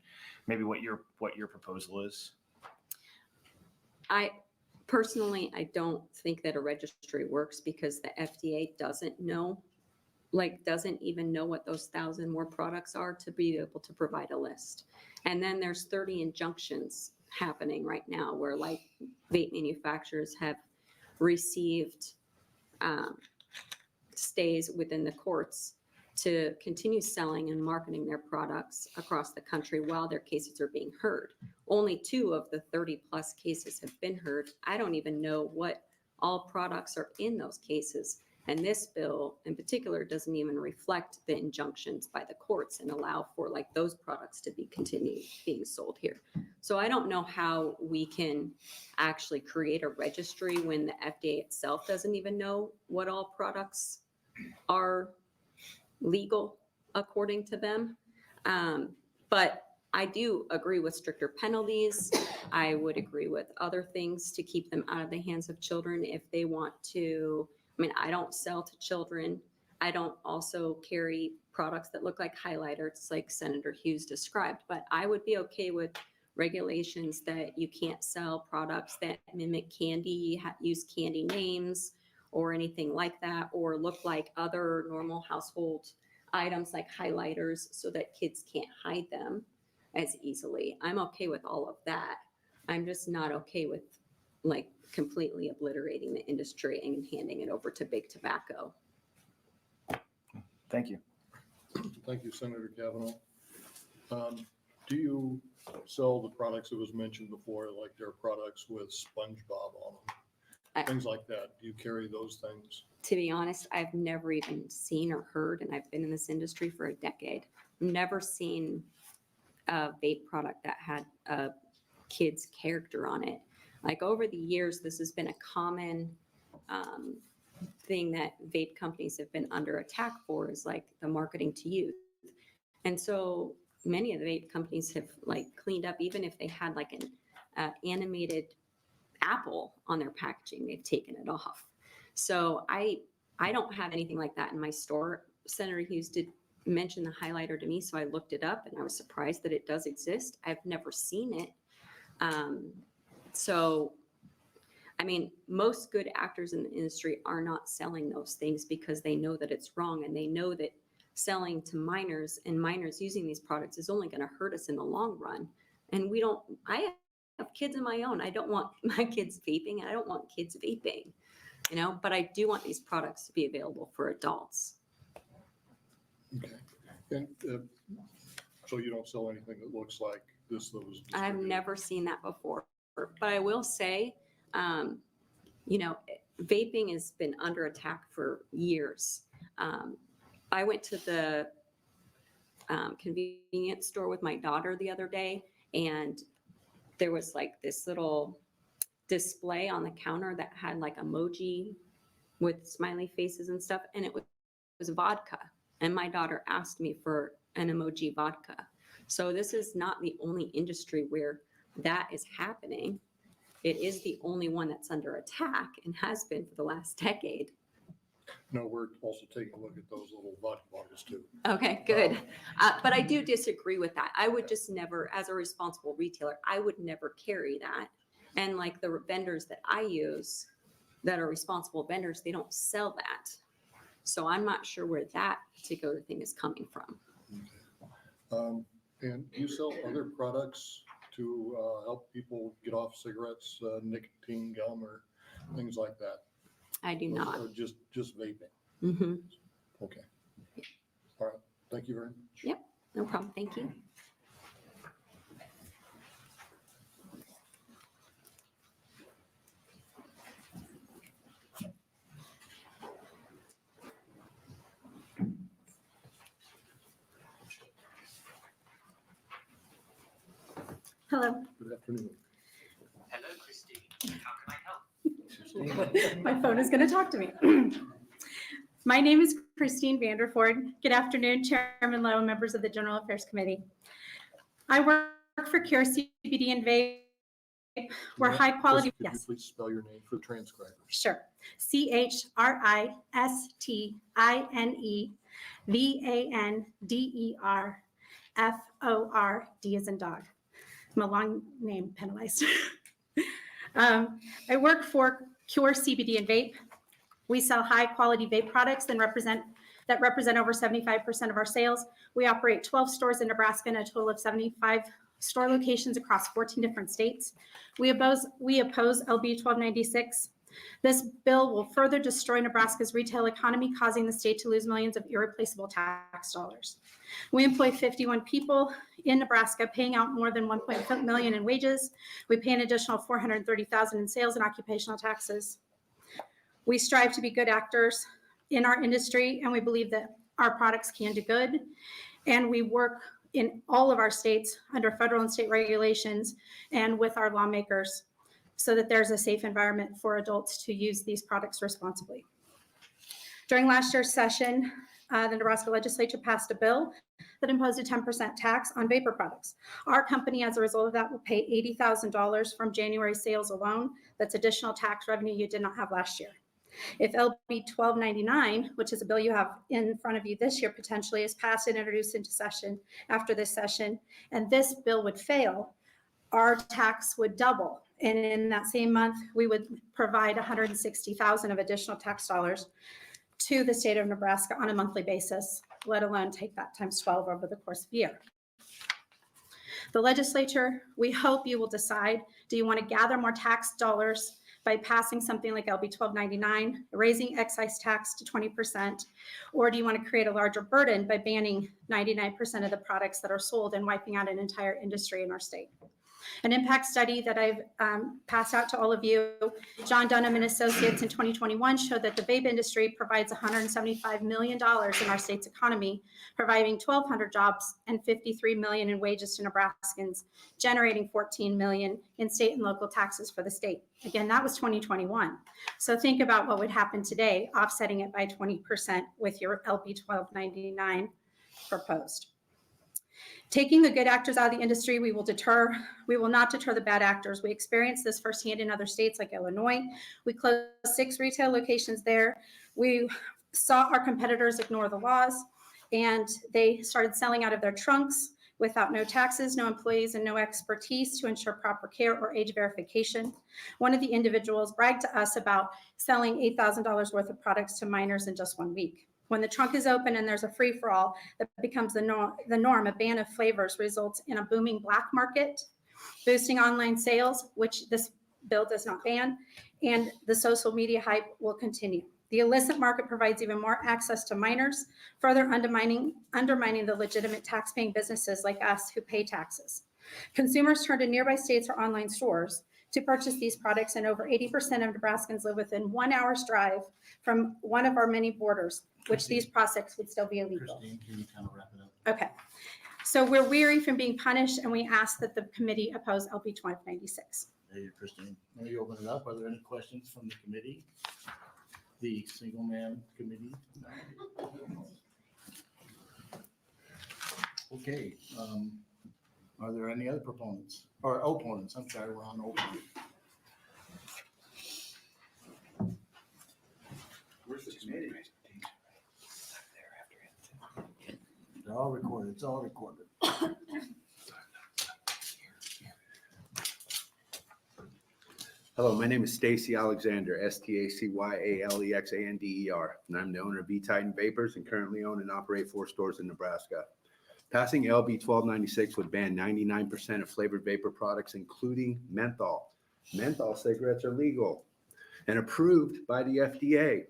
maybe what your proposal is? I don't think that a registry works because the FDA doesn't know, doesn't even know what those 1,000 more products are to be able to provide a list. And then there's 30 injunctions happening right now where vape manufacturers have received stays within the courts to continue selling and marketing their products across the country while their cases are being heard. Only 2 of the 30 plus cases have been heard. I don't even know what all products are in those cases. And this bill in particular doesn't even reflect the injunctions by the courts and allow for those products to be continued being sold here. So I don't know how we can actually create a registry when the FDA itself doesn't even know what all products are legal according to them. But I do agree with stricter penalties. I would agree with other things to keep them out of the hands of children if they want to. I mean, I don't sell to children. I don't also carry products that look like highlighters like Senator Hughes described, but I would be okay with regulations that you can't sell products that mimic candy, use candy names or anything like that, or look like other normal household items like highlighters so that kids can't hide them as easily. I'm okay with all of that. I'm just not okay with completely obliterating the industry and handing it over to big tobacco. Thank you. Thank you, Senator Kavanaugh. Do you sell the products that was mentioned before, like there are products with SpongeBob on them, things like that? Do you carry those things? To be honest, I've never even seen or heard, and I've been in this industry for a decade, never seen a vape product that had a kid's character on it. Over the years, this has been a common thing that vape companies have been under attack for, is the marketing to youth. And so many of the vape companies have cleaned up, even if they had an animated apple on their packaging, they've taken it off. So I don't have anything like that in my store. Senator Hughes did mention the highlighter to me, so I looked it up and I was surprised that it does exist. I've never seen it. So, I mean, most good actors in the industry are not selling those things because they know that it's wrong, and they know that selling to minors and minors using these products is only going to hurt us in the long run. And I have kids of my own. I don't want my kids vaping, and I don't want kids vaping, but I do want these products to be available for adults. Okay. And so you don't sell anything that looks like this that was I've distributed? never seen that before, but I will say, vaping has been under attack for years. I went to the convenience store with my daughter the other day, and there was this little display on the counter that had emoji with smiley faces and stuff, and it was vodka. And my daughter asked me for an emoji vodka. So this is not the only industry where that is happening. It is the only one that's under attack and has been for the last decade. No, we're also taking a look at those little vodka bottles too. Okay, good. But I do disagree with that. I would just never, as a responsible retailer, I would never carry that. And the vendors that I use that are responsible vendors, they don't sell that. So I'm not sure where that particular thing is coming from. And do you sell other products to help people get off cigarettes, nicotine gum, or things like that? I do not. Or just vaping? Mm-hmm. Okay. All right. Thank you very much. Yep, no problem. Thank you. Hello. Good afternoon. Hello, Christine. How can I help? My phone is going to talk to me. My name is Christine Vanderford. Good afternoon, Chairman Lowe, members of the General Affairs Committee. I work for Cure CBD and Vape We're high quality, Could you yes, please spell your name for the transcribers? sure. CHRISTINEVANDERFORD as in dog. I'm a long name, penalized. I work for Cure CBD and Vape. We sell high quality vape products that represent over 75% of our sales. We operate 12 stores in Nebraska and a total of 75 store locations across 14 different states. We oppose LB 1296. This bill will further destroy Nebraska's retail economy, causing the state to lose millions of irreplaceable tax dollars. We employ 51 people in Nebraska, paying out more than $1.5 million in wages. We pay an additional $430,000 in sales and occupational taxes. We strive to be good actors in our industry, and we believe that our products can do good. And we work in all of our states under federal and state regulations and with our lawmakers so that there's a safe environment for adults to use these products responsibly. During last year's session, the Nebraska Legislature passed a bill that imposed a 10% tax on vapor products. Our company, as a result of that, will pay $80,000 from January sales alone. That's additional tax revenue you did not have last year. If LB 1299, which is a bill you have in front of you this year potentially, is passed and introduced into session after this session, and this bill would fail, our tax would double. And in that same month, we would provide $160,000 of additional tax dollars to the state of Nebraska on a monthly basis, let alone take that times 12 over the course of a year. The legislature, we hope you will decide, do you want to gather more tax dollars by passing something like LB 1299, raising excise tax to 20%, or do you want to create a larger burden by banning 99% of the products that are sold and wiping out an entire industry in our state? An impact study that I've passed out to all of you, John Dunham and Associates in 2021 showed that the vape industry provides $175 million in our state's economy, providing 1,200 jobs and $53 million in wages to Nebraskans, generating $14 million in state and local taxes for the state. Again, that was 2021. So think about what would happen today, offsetting it by 20% with your LB 1299 proposed. Taking the good actors out of the industry, we will not deter the bad actors. We experienced this firsthand in other states like Illinois. We closed 6 retail locations there. We saw our competitors ignore the laws, and they started selling out of their trunks without no taxes, no employees, and no expertise to ensure proper care or age verification. One of the individuals bragged to us about selling $8,000 worth of products to minors in just 1 week. When the trunk is open and there's a free-for-all that becomes the norm, a ban of flavors results in a booming black market, boosting online sales, which this bill does not ban, and the social media hype will continue. The illicit market provides even more access to minors, further undermining the legitimate tax-paying businesses like us who pay taxes. Consumers turn to nearby states or online stores to purchase these products, and over 80% of Nebraskans live within 1 hour's drive from one of our many borders, which these products would still be illegal. Christine, can you kind of wrap it up? Okay. So we're weary from being punished, and we ask that the committee oppose LB 1296. There you, Christine. Let me open it up. Are there any questions from the committee? The single man committee? Okay. Are there any other proponents or opponents? I'm sorry, we're on open. Where's the committee? They're all recorded. It's all recorded. Hello, my name is Stacy Alexander, STACYALEXANDER, and I'm the owner of B-Titan Vapors and currently own and operate 4 stores in Nebraska. Passing LB 1296 would ban 99% of flavored vapor products, including menthol. Menthol cigarettes are legal and approved by the FDA,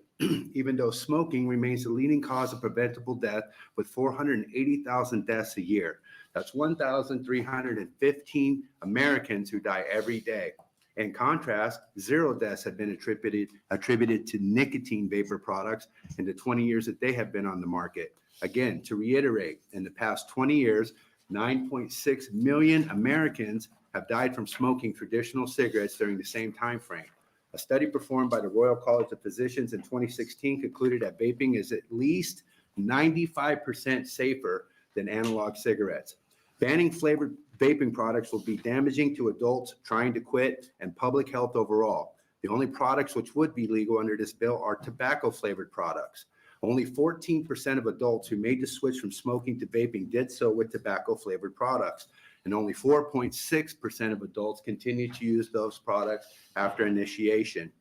even though smoking remains the leading cause of preventable death with 480,000 deaths a year. That's 1,315 Americans who die every day. In contrast, 0 deaths have been attributed to nicotine vapor products in the 20 years that they have been on the market. Again, to reiterate, in the past 20 years, 9.6 million Americans have died from smoking traditional cigarettes during the same time frame. A study performed by the Royal College of Physicians in 2016 concluded that vaping is at least 95% safer than analog cigarettes. Banning flavored vaping products will be damaging to adults trying to quit and public health overall. The only products which would be legal under this bill are tobacco-flavored products. Only 14% of adults who made the switch from smoking to vaping did so with tobacco-flavored products, and only 4.6% of adults continue to use those products after initiation.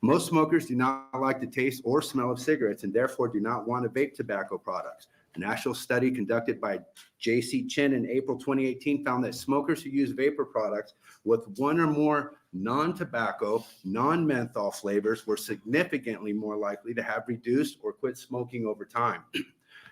Most smokers do not like the taste or smell of cigarettes and therefore do not want to vape tobacco products. A national study conducted by J.C. Chin in April 2018 found that smokers who use vapor products with one or more non-tobacco, non-menthol flavors were significantly more likely to have reduced or quit smoking over time.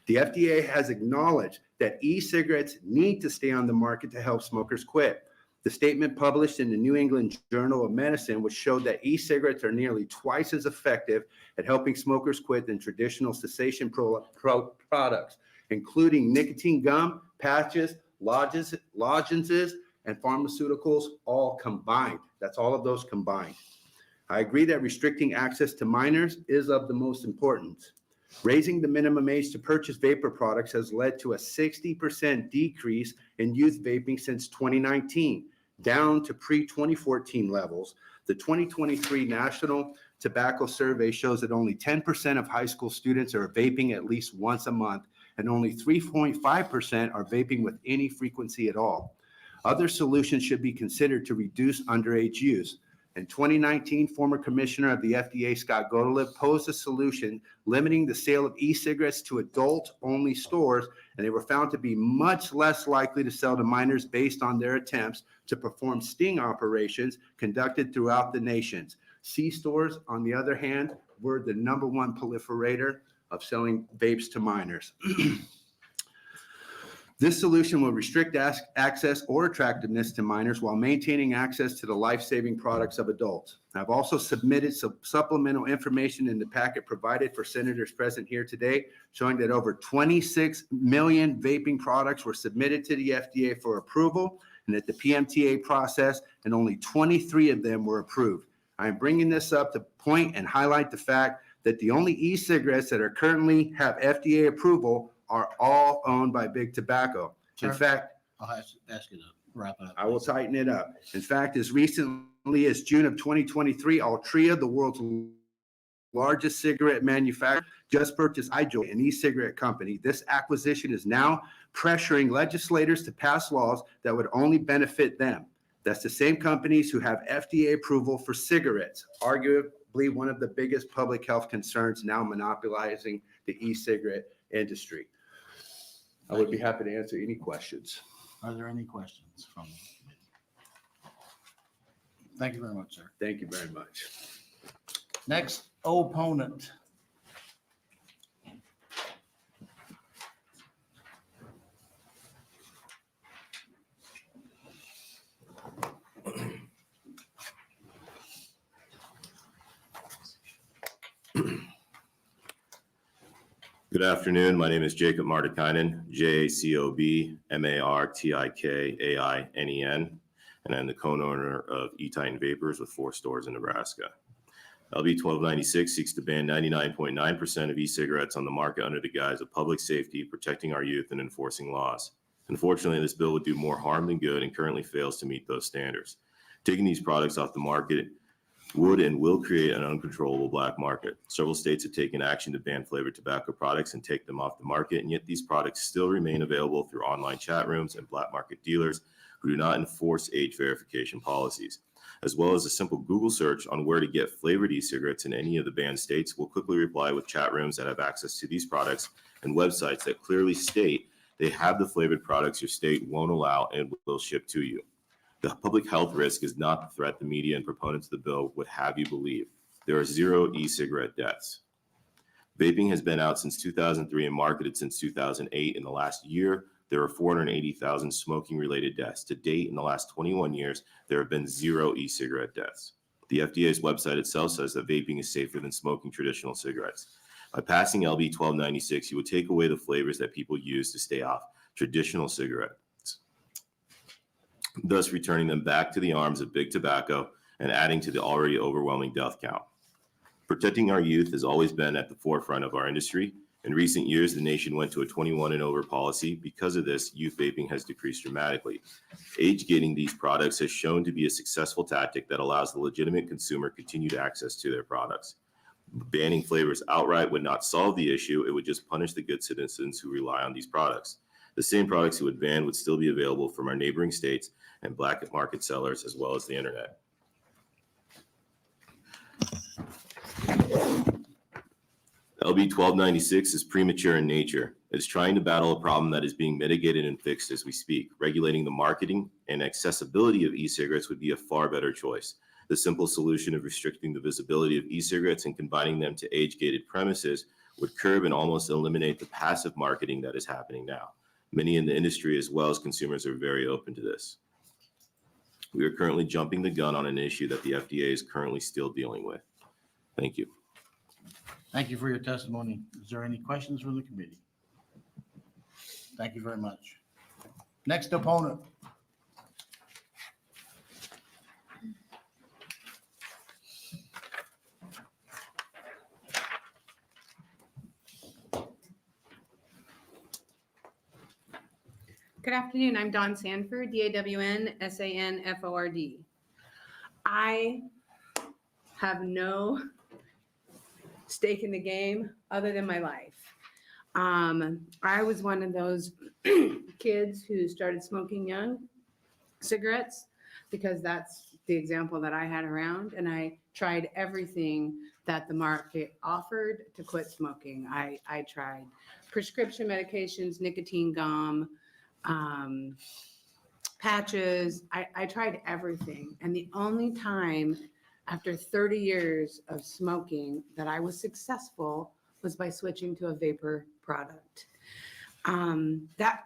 The FDA has acknowledged that e-cigarettes need to stay on the market to help smokers quit. The statement published in the New England Journal of Medicine, which showed that e-cigarettes are nearly twice as effective at helping smokers quit than traditional cessation products, including nicotine gum, patches, lozenges, and pharmaceuticals all combined. That's all of those combined. I agree that restricting access to minors is of the most importance. Raising the minimum age to purchase vapor products has led to a 60% decrease in youth vaping since 2019, down to pre-2014 levels. The 2023 National Tobacco Survey shows that only 10% of high school students are vaping at least once a month, and only 3.5% are vaping with any frequency at all. Other solutions should be considered to reduce underage use. In 2019, former commissioner of the FDA, Scott Gottlieb, posed a solution limiting the sale of e-cigarettes to adult-only stores, and they were found to be much less likely to sell to minors based on their attempts to perform sting operations conducted throughout the nations. C-stores, on the other hand, were the #1 proliferator of selling vapes to minors. This solution will restrict access or attractiveness to minors while maintaining access to the life-saving products of adults. I've also submitted some supplemental information in the packet provided for senators present here today, showing that over 26 million vaping products were submitted to the FDA for approval and at the PMTA process, and only 23 of them were approved. I'm bringing this up to point and highlight the fact that the only e-cigarettes that are currently have FDA approval are all owned by Big Tobacco. In Sure. fact, I'll ask you to wrap it up. I will tighten it up. In fact, as recently as June of 2023, Altria, the world's largest cigarette manufacturer, just purchased iJoy, an e-cigarette company. This acquisition is now pressuring legislators to pass laws that would only benefit them. That's the same companies who have FDA approval for cigarettes, arguably one of the biggest public health concerns now monopolizing the e-cigarette industry. I would be happy to answer any questions. Are there any questions from the committee? Thank you very much, sir. Thank you very much. Next opponent. Good afternoon. My name is Jacob Martikainen, JACOB-MARTIKAINEN, and I'm the co-owner of E-Titan Vapors with 4 stores in Nebraska. LB 1296 seeks to ban 99.9% of e-cigarettes on the market under the guise of public safety, protecting our youth, and enforcing laws. Unfortunately, this bill would do more harm than good and currently fails to meet those standards. Taking these products off the market would and will create an uncontrollable black market. Several states have taken action to ban flavored tobacco products and take them off the market, and yet these products still remain available through online chat rooms and black market dealers who do not enforce age verification policies. As well as a simple Google search on where to get flavored e-cigarettes in any of the banned states will quickly reply with chat rooms that have access to these products and websites that clearly state they have the flavored products your state won't allow and will ship to you. The public health risk is not the threat the media and proponents of the bill would have you believe. There are 0 e-cigarette deaths. Vaping has been out since 2003 and marketed since 2008. In the last year, there are 480,000 smoking-related deaths. To date, in the last 21 years, there have been 0 e-cigarette deaths. The FDA's website itself says that vaping is safer than smoking traditional cigarettes. By passing LB 1296, you would take away the flavors that people use to stay off traditional cigarettes, thus returning them back to the arms of Big Tobacco and adding to the already overwhelming death count. Protecting our youth has always been at the forefront of our industry, In recent years, the nation went to a 21 and over policy. Because of this, youth vaping has decreased dramatically. Age gating these products has shown to be a successful tactic that allows the legitimate consumer continued access to their products. Banning flavors outright would not solve the issue. It would just punish the good citizens who rely on these products. The same products it would ban would still be available from our neighboring states and black market sellers, as well as the internet. LB 1296 is premature in nature. It is trying to battle a problem that is being mitigated and fixed as we speak. Regulating the marketing and accessibility of e-cigarettes would be a far better choice. The simple solution of restricting the visibility of e-cigarettes and combining them to age-gated premises would curb and almost eliminate the passive marketing that is happening now. Many in the industry as well as consumers are very open to this. We are currently jumping the gun on an issue that the FDA is currently still dealing with. Thank you. Thank you for your testimony. Is there any questions from the committee? Thank you very much. Next opponent. Good afternoon. I'm Dawn Sanford, DAWN SANFORD. I have no stake in the game other than my life. I was one of those kids who started smoking young cigarettes because that's the example that I had around, and I tried everything that the market offered to quit smoking. I tried prescription medications, nicotine gum, patches. I tried everything. And the only time after 30 years of smoking that I was successful was by switching to a vapor product. That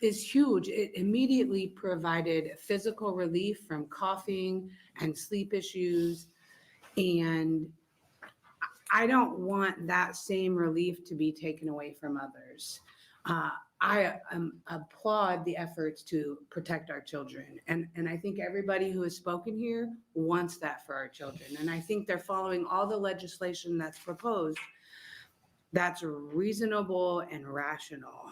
is huge. It immediately provided physical relief from coughing and sleep issues. And I don't want that same relief to be taken away from others. I applaud the efforts to protect our children. And I think everybody who has spoken here wants that for our children. And I think they're following all the legislation that's proposed that's reasonable and rational.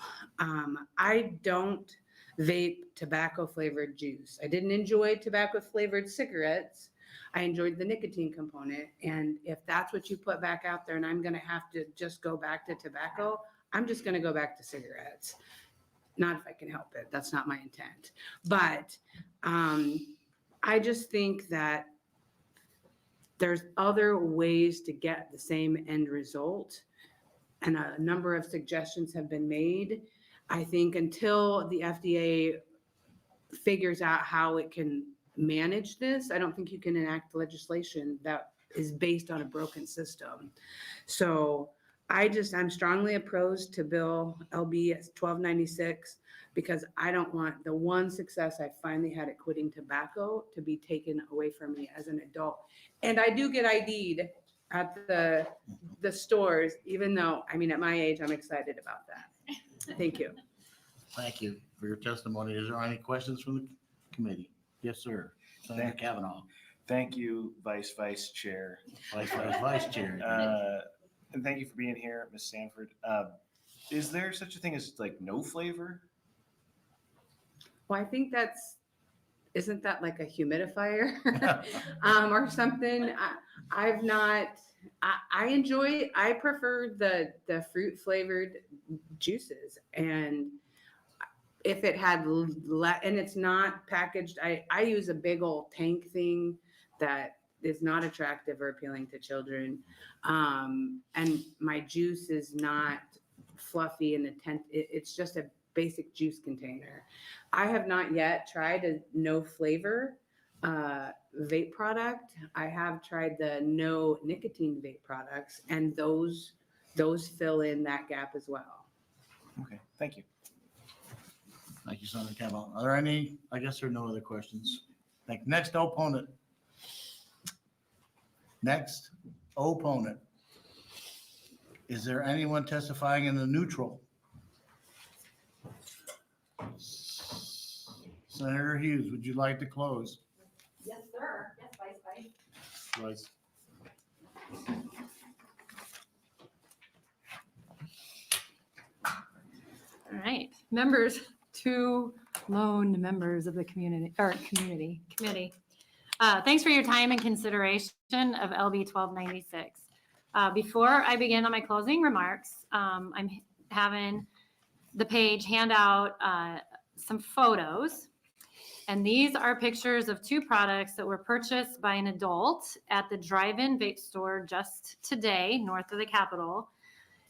I don't vape tobacco flavored juice. I didn't enjoy tobacco flavored cigarettes. I enjoyed the nicotine component. And if that's what you put back out there and I'm going to have to just go back to tobacco, I'm just going to go back to cigarettes. Not if I can help it. That's not my intent. But I just think that there's other ways to get the same end result. And a number of suggestions have been made. I think until the FDA figures out how it can manage this, I don't think you can enact legislation that is based on a broken system. So I'm strongly opposed to Bill LB 1296 because I don't want the one success I finally had at quitting tobacco to be taken away from me as an adult. And I do get ID'd at the stores, even though, I mean, at my age, I'm excited about that. Thank you. Thank you for your testimony. Is there any questions from the committee? Yes, sir. Senator Kavanaugh. Thank you, Vice Chair. Vice Chair. And thank you for being here, Ms. Sanford. Is there such a thing as like no flavor? Well, I think isn't that like a humidifier or something? I prefer the fruit flavored juices. And if it had, and it's not packaged, I use a big old tank thing that is not attractive or appealing to children. And my juice is not fluffy and it's just a basic juice container. I have not yet tried a no flavor vape product. I have tried the no nicotine vape products, and those fill in that gap as well. Okay, thank you. Thank you, Senator Kavanaugh. Are there any, I guess there are no other questions. Next opponent. Next opponent. Is there anyone testifying in the neutral? Senator Hughes, would you like to close? Yes, sir. Yes, Vice. Vice. All right, members, two lone members of the community. Thanks for your time and consideration of LB 1296. Before I begin on my closing remarks, I'm having the page hand out some photos. And these are pictures of two products that were purchased by an adult at the drive-in vape store just today, north of the Capitol.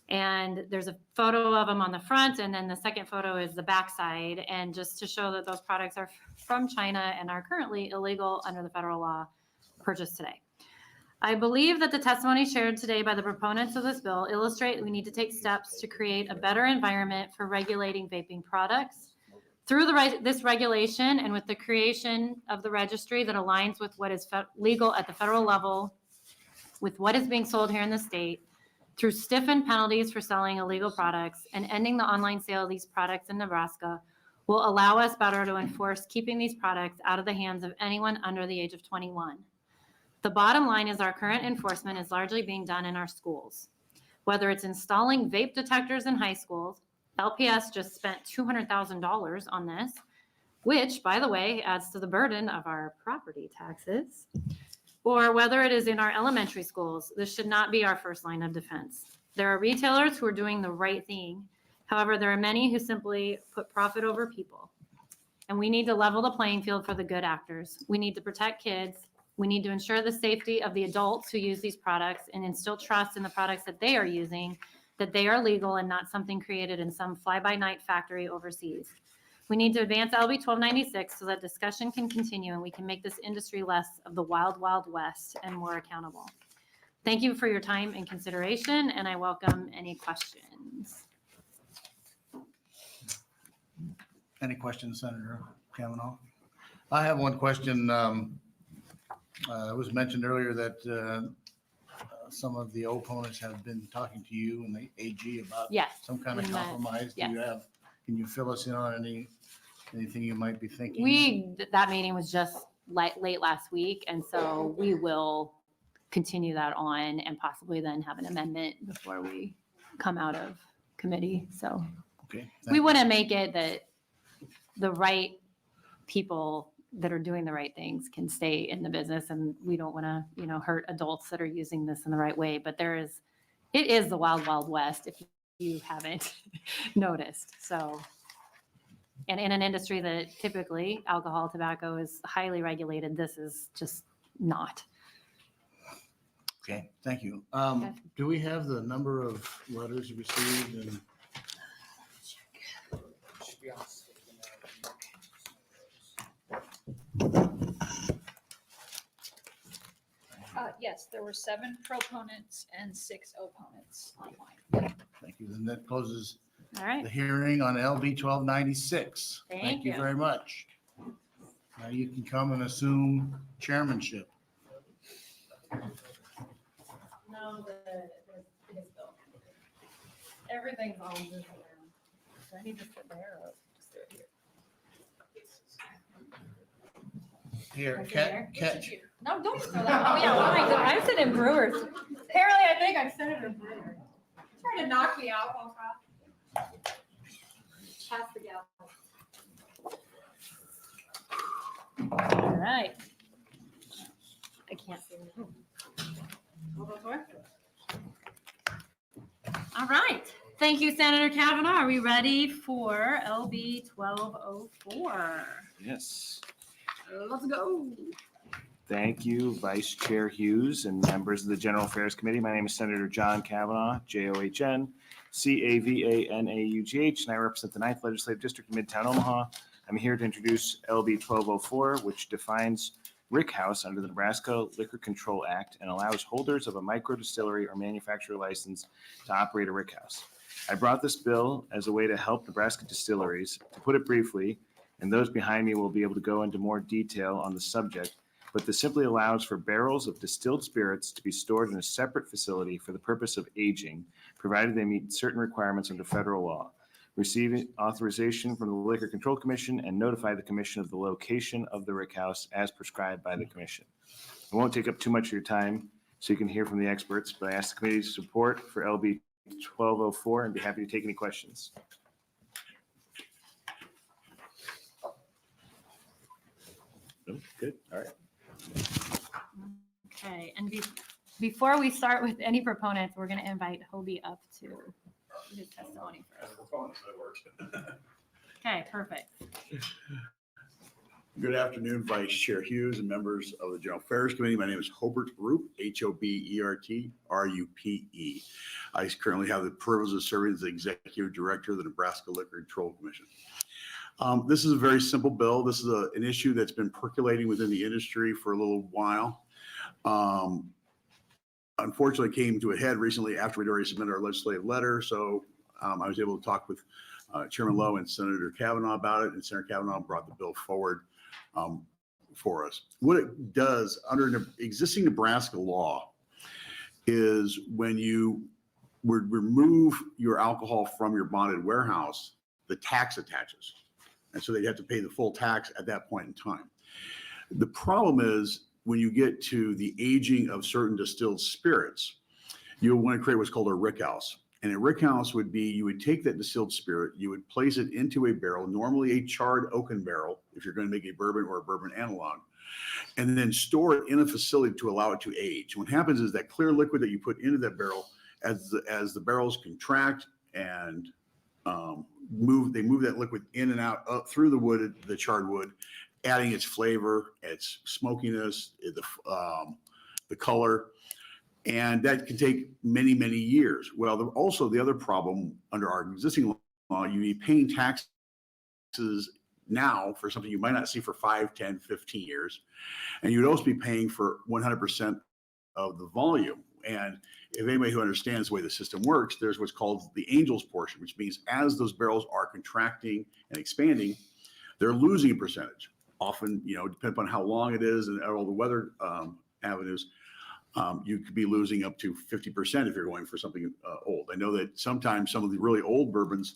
And there's a photo of them on the front, and then the second photo is the backside. And just to show that those products are from China and are currently illegal under the federal law, purchased today. I believe that the testimony shared today by the proponents of this bill illustrate that we need to take steps to create a better environment for regulating vaping products. Through this regulation and with the creation of the registry that aligns with what is legal at the federal level, with what is being sold here in the state, through stiffened penalties for selling illegal products and ending the online sale of these products in Nebraska, will allow us better to enforce keeping these products out of the hands of anyone under the age of 21. The bottom line is our current enforcement is largely being done in our schools. Whether it's installing vape detectors in high schools, LPS just spent $200,000 on this, which, by the way, adds to the burden of our property taxes. Or whether it is in our elementary schools, this should not be our first line of defense. There are retailers who are doing the right thing. However, there are many who simply put profit over people. And we need to level the playing field for the good actors. We need to protect kids. We need to ensure the safety of the adults who use these products and instill trust in the products that they are using, that they are legal and not something created in some fly-by-night factory overseas. We need to advance LB 1296 so that discussion can continue and we can make this industry less of the wild, wild west and more accountable. Thank you for your time and consideration, and I welcome any questions. Any questions, Senator Kavanaugh? I have one question. It was mentioned earlier that some of the opponents have been talking to you and the AG about Yes, some kind of we met. compromise. Do you Yes. have, can you fill us in on anything you might be thinking? That meeting was just late last week, and so we will continue that on and possibly then have an amendment before we come out of committee. So Okay. we want to make it that the right people that are doing the right things can stay in the business, and we don't want to, hurt adults that are using this in the right way. But it is the wild, wild west if you haven't noticed. So, and in an industry that typically alcohol, tobacco is highly regulated, this is just not. Okay, thank you. Okay. Do we have the number of letters received and? Yes, there were 7 proponents and 6 opponents online. Thank you. Then that closes All right. the hearing on LB 1296. Thank you you. very much. Now you can come and assume chairmanship. No, his bill. Everything's all moving around. Do I need to sit there or just do it here? Here, I sit there? catch. No, don't throw that. Oh, yeah, well, I sit in Brewers. Apparently, I think I've Senator Brewer. Trying to knock me out, Paul. Pass the gavel. All right. I can't see anything. All right. Thank you, Senator Kavanaugh. Are we ready for LB 1204? Yes. Let's go. Thank you, Vice Chair Hughes and members of the General Affairs Committee. My name is Senator John Kavanaugh, John Cavanaughh, and I represent the 9th Legislative District of Midtown Omaha. I'm here to introduce LB 1204, which defines rick house under the Nebraska Liquor Control Act and allows holders of a micro distillery or manufacturer license to operate a rick house. I brought this bill as a way to help Nebraska distilleries. To put it briefly, and those behind me will be able to go into more detail on the subject, but this simply allows for barrels of distilled spirits to be stored in a separate facility for the purpose of aging, provided they meet certain requirements under federal law. Receive authorization from the Liquor Control Commission and notify the commission of the location of the rick house as prescribed by the commission. I won't take up too much of your time so you can hear from the experts, but I ask the committee's support for LB 1204 and be happy to take any questions. Good, all right. Okay, and before we start with any proponents, we're going to invite Hobie up to his testimony first. Okay, perfect. Good afternoon, Vice Chair Hughes and members of the General Affairs Committee. My name is Hobert Rupe, Hobert Rupe. I currently have the privilege of serving as the Executive Director of the Nebraska Liquor Control Commission. This is a very simple bill. This is an issue that's been percolating within the industry for a little while. Unfortunately, it came to a head recently after we'd already submitted our legislative letter. So I was able to talk with Chairman Lowe and Senator Kavanaugh about it, and Senator Kavanaugh brought the bill forward for us. What it does under existing Nebraska law is when you would remove your alcohol from your bonded warehouse, the tax attaches. And so they'd have to pay the full tax at that point in time. The problem is when you get to the aging of certain distilled spirits, you'll want to create what's called a rickhouse. And a rickhouse would be, you would take that distilled spirit, you would place it into a barrel, normally a charred oaken barrel, if you're going to make a bourbon or a bourbon analog, and then store it in a facility to allow it to age. What happens is that clear liquid that you put into that barrel, as the barrels contract and they move that liquid in and out up through the wood, the charred wood, adding its flavor, its smokiness, the color. And that can take many, many years. Well, also the other problem under our existing law, you'd be paying taxes now for something you might not see for 5, 10, 15 years. And you'd also be paying for 100% of the volume. And if anybody who understands the way the system works, there's what's called the angels portion, which means as those barrels are contracting and expanding, they're losing a percentage. Often, depending upon how long it is and all the weather avenues, you could be losing up to 50% if you're going for something old. I know that sometimes some of the really old bourbons,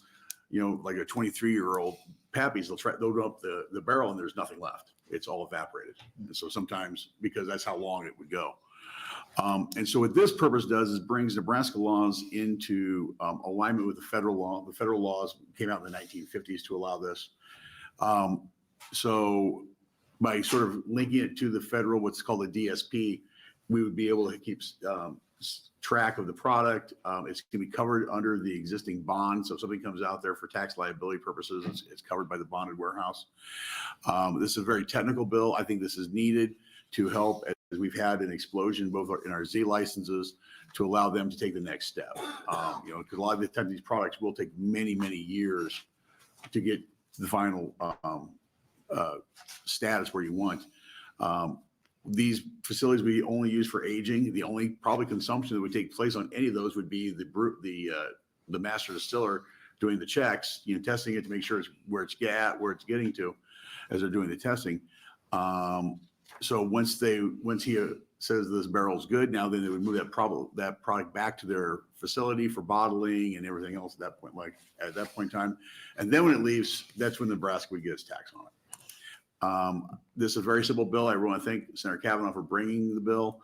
like a 23-year-old Pappy's, they'll open up the barrel and there's nothing left. It's all evaporated. And so sometimes, because that's how long it would go. And so what this purpose does is brings Nebraska laws into alignment with the federal law. The federal laws came out in the 1950s to allow this. So by sort of linking it to the federal, what's called a DSP, we would be able to keep track of the product. It's going to be covered under the existing bond. So if something comes out there for tax liability purposes, it's covered by the bonded warehouse. This is a very technical bill. I think this is needed to help, as we've had an explosion both in our Z licenses, to allow them to take the next step. Because a lot of the time these products will take many, many years to get to the final status where you want. These facilities we only use for aging. The only probably consumption that would take place on any of those would be the master distiller doing the checks, testing it to make sure it's where it's getting to as they're doing the testing. So once he says this barrel's good, now then they would move that product back to their facility for bottling and everything else at that point in time. And then when it leaves, that's when Nebraska would get its tax on it. This is a very simple bill. I want to thank Senator Kavanaugh for bringing the bill,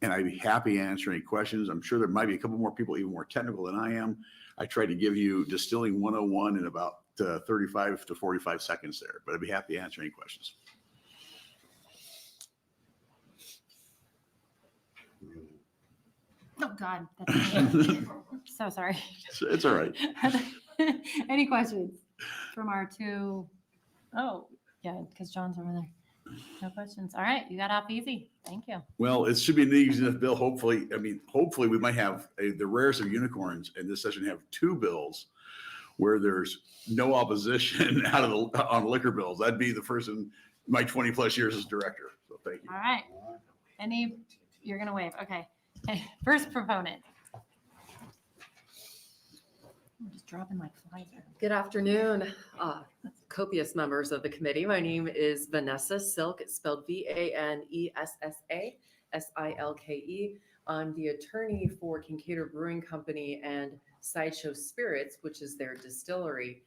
and I'd be happy to answer any questions. I'm sure there might be a couple more people even more technical than I am. I tried to give you distilling 101 in about 35 to 45 seconds there, but I'd be happy to answer any questions. Oh, God. That's so sorry. It's all right. Any questions from our two? Oh, yeah, because John's over there. No questions. All right, you got off easy. Thank you. Well, it should be an easy enough bill. Hopefully we might have the rarest of unicorns in this session, have two bills where there's no opposition on liquor bills. That'd be the first in my 20 plus years as director. So thank you. All right. You're going to wave. Okay. First proponent. I'm just dropping my flies. Good afternoon, copious members of the committee. My name is Vanessa Silk. It's spelled VANESSA-SILKE. I'm the attorney for Kincaid Brewing Company and Sideshow Spirits, which is their distillery.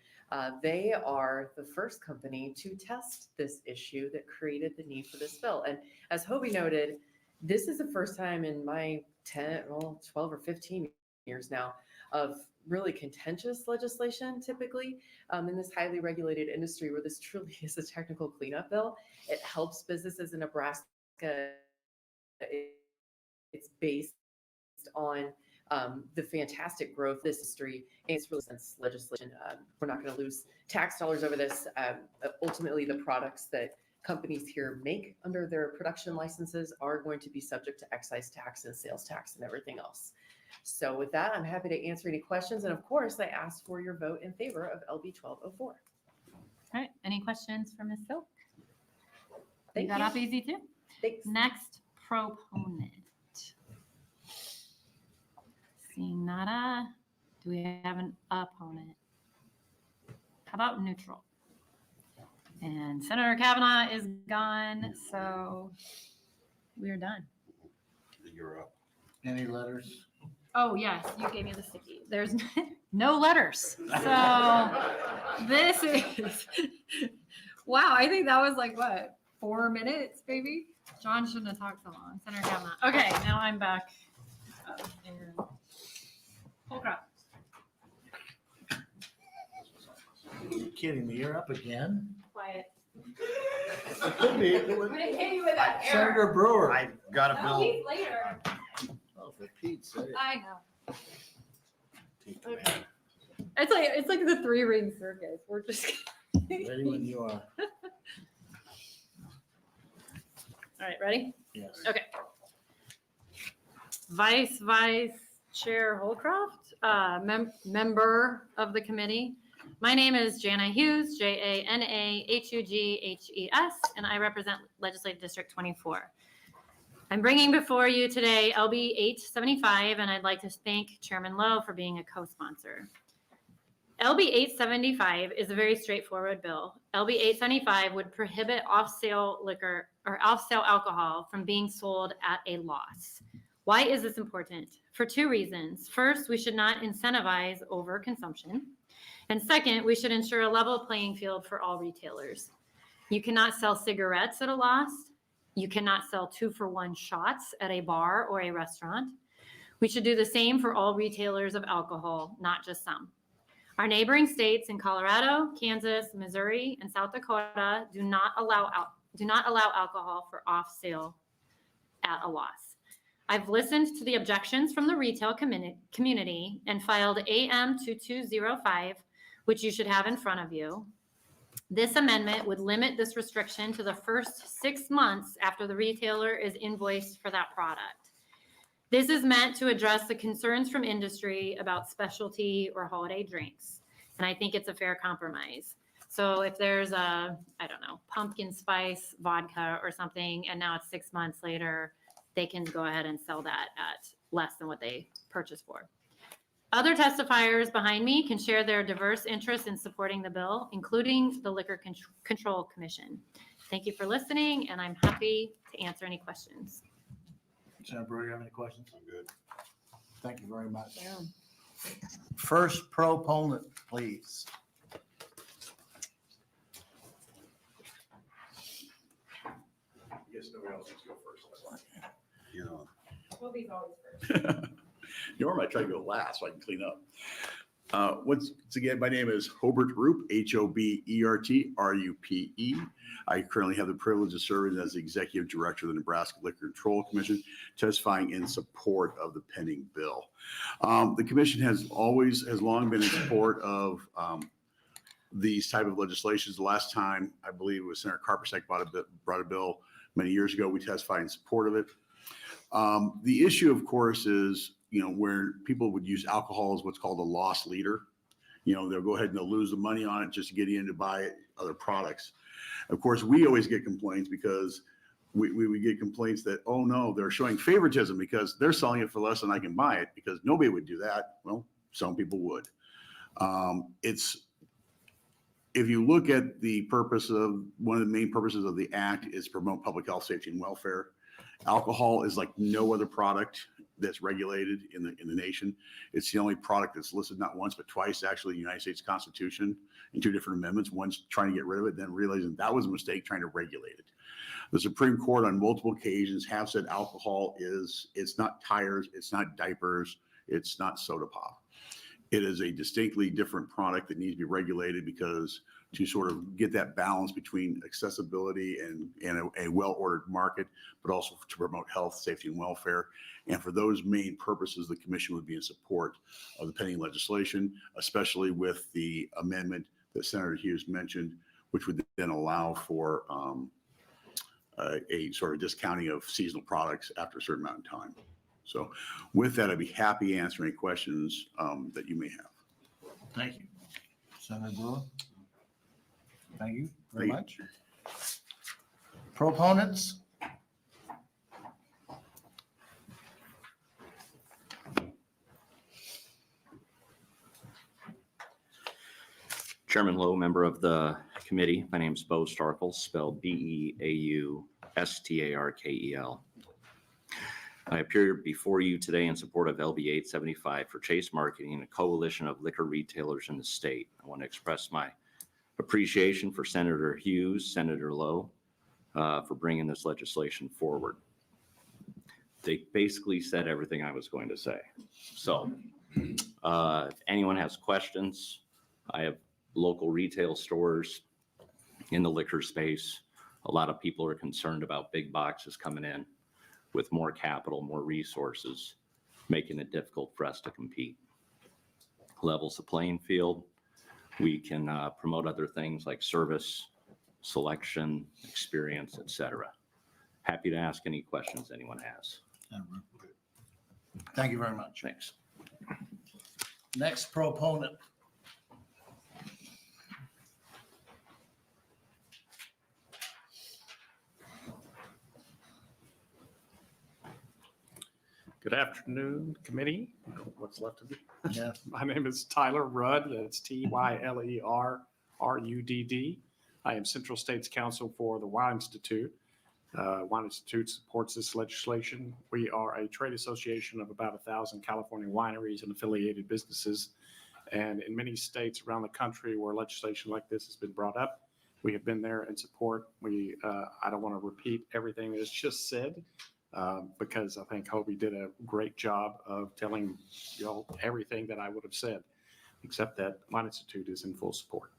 They are the first company to test this issue that created the need for this bill. And as Hobie noted, this is the first time in my 12 or 15 years now of really contentious legislation typically in this highly regulated industry where this truly is a technical cleanup bill. It helps businesses in Nebraska. It's based on the fantastic growth of this industry. And it's really sense legislation. We're not going to lose tax dollars over this. Ultimately, the products that companies here make under their production licenses are going to be subject to excise tax and sales tax and everything else. So with that, I'm happy to answer any questions. And of course, I ask for your vote in favor of LB 1204. All right, any questions for Ms. Silk? Thank You got you. off easy too? Thanks. Next proponent. Seeing nada, do we have an opponent? How about neutral? And Senator Kavanaugh is gone, so we're done. You're up. Any letters? Oh, yes, you gave me the sticky. There's no letters. So this is, wow, I think that was like, what, 4 minutes, maybe? John shouldn't have talked so long. Senator Kavanaugh. Okay, now I'm back. Hold up. Are you kidding me? You're up again? Quiet. It could be. I'm gonna hit you with that error. Senator Brewer. I got a No, bill. he's later. Oh, for Pete's sake. I know. Okay. It's like the 3-ring circus. We're just Ready when you are. all right, ready? Yes. Okay. Vice Chair Holcroft, member of the committee. My name is Jana Hughes, JANAHUGHES, and I represent Legislative District 24. I'm bringing before you today LB 875, and I'd like to thank Chairman Lowe for being a co-sponsor. LB 875 is a very straightforward bill. LB 875 would prohibit off-sale liquor or off-sale alcohol from being sold at a loss. Why is this important? For 2 reasons. First, we should not incentivize overconsumption. And second, we should ensure a level playing field for all retailers. You cannot sell cigarettes at a loss. You cannot sell 2-for-1 shots at a bar or a restaurant. We should do the same for all retailers of alcohol, not just some. Our neighboring states in Colorado, Kansas, Missouri, and South Dakota do not allow alcohol for off sale at a loss. I've listened to the objections from the retail community and filed AM 2205, which you should have in front of you. This amendment would limit this restriction to the first 6 months after the retailer is invoiced for that product. This is meant to address the concerns from industry about specialty or holiday drinks, and I think it's a fair compromise. So if there's a, I don't know, pumpkin spice vodka or something, and now it's 6 months later, they can go ahead and sell that at less than what they purchased for. Other testifiers behind me can share their diverse interests in supporting the bill, including the Liquor Control Commission. Thank you for listening, and I'm happy to answer any questions. Senator Brewer, you have any questions? I'm good. Thank you very much. Yeah. First proponent, please. I guess nobody else needs to go first. You know. We'll be always first. Normally I try to go last so I can clean up. Once again, my name is Hobert Rupe, Hobert-Rupe. I currently have the privilege of serving as the Executive Director of the Nebraska Liquor Control Commission, testifying in support of the pending bill. The commission has long been in support of these type of legislations. The last time, I believe it was Senator Karpusek brought a bill many years ago. We testified in support of it. The issue, of course, is, where people would use alcohol as what's called a loss leader. They'll go ahead and they'll lose the money on it just to get in to buy other products. Of course, we always get complaints because we get complaints that, oh no, they're showing favoritism because they're selling it for less than I can buy it, because nobody would do that. Well, some people would. If you look at the purpose of, one of the main purposes of the act is promote public health, safety, and welfare. Alcohol is like no other product that's regulated in the nation. It's the only product that's listed not once but twice, actually, in the United States Constitution in 2 different amendments. One's trying to get rid of it, then realizing that was a mistake, trying to regulate it. The Supreme Court on multiple occasions have said alcohol it's not tires, it's not diapers, it's not soda pop. it is a distinctly different product that needs to be regulated because to sort of get that balance between accessibility and a well-ordered market, but also to promote health, safety, and welfare. And for those main purposes, the commission would be in support of the pending legislation, especially with the amendment that Senator Hughes mentioned, which would then allow for a sort of discounting of seasonal products after a certain amount of time. So with that, I'd be happy to answer any questions that you may have. Thank you. Senator Brewer? Thank you very much. Proponents? Chairman Lowe, member of the committee. My name is Bo Starkel, spelled Beaustarkel. I appear before you today in support of LB 875 for Chase Marketing, a coalition of liquor retailers in the state. I want to express my appreciation for Senator Hughes, Senator Lowe, for bringing this legislation forward. They basically said everything I was going to say. So if anyone has questions, I have local retail stores in the liquor space. A lot of people are concerned about big boxes coming in with more capital, more resources, making it difficult for us to compete. Levels the playing field. We can promote other things like service, selection, experience, etc. Happy to ask any questions anyone has. Thank you very much. Thanks. Next proponent. Good afternoon, committee. What's left of it? Yeah. My name is Tyler Rudd. That's Tylerrudd. I am Central States Counsel for the Wine Institute. Wine Institute supports this legislation. We are a trade association of about 1,000 California wineries and affiliated businesses. And in many states around the country where legislation like this has been brought up, we have been there in support. I don't want to repeat everything that's just said. Because I think Hobie did a great job of telling you all everything that I would have said, except that Wine Institute is in full support.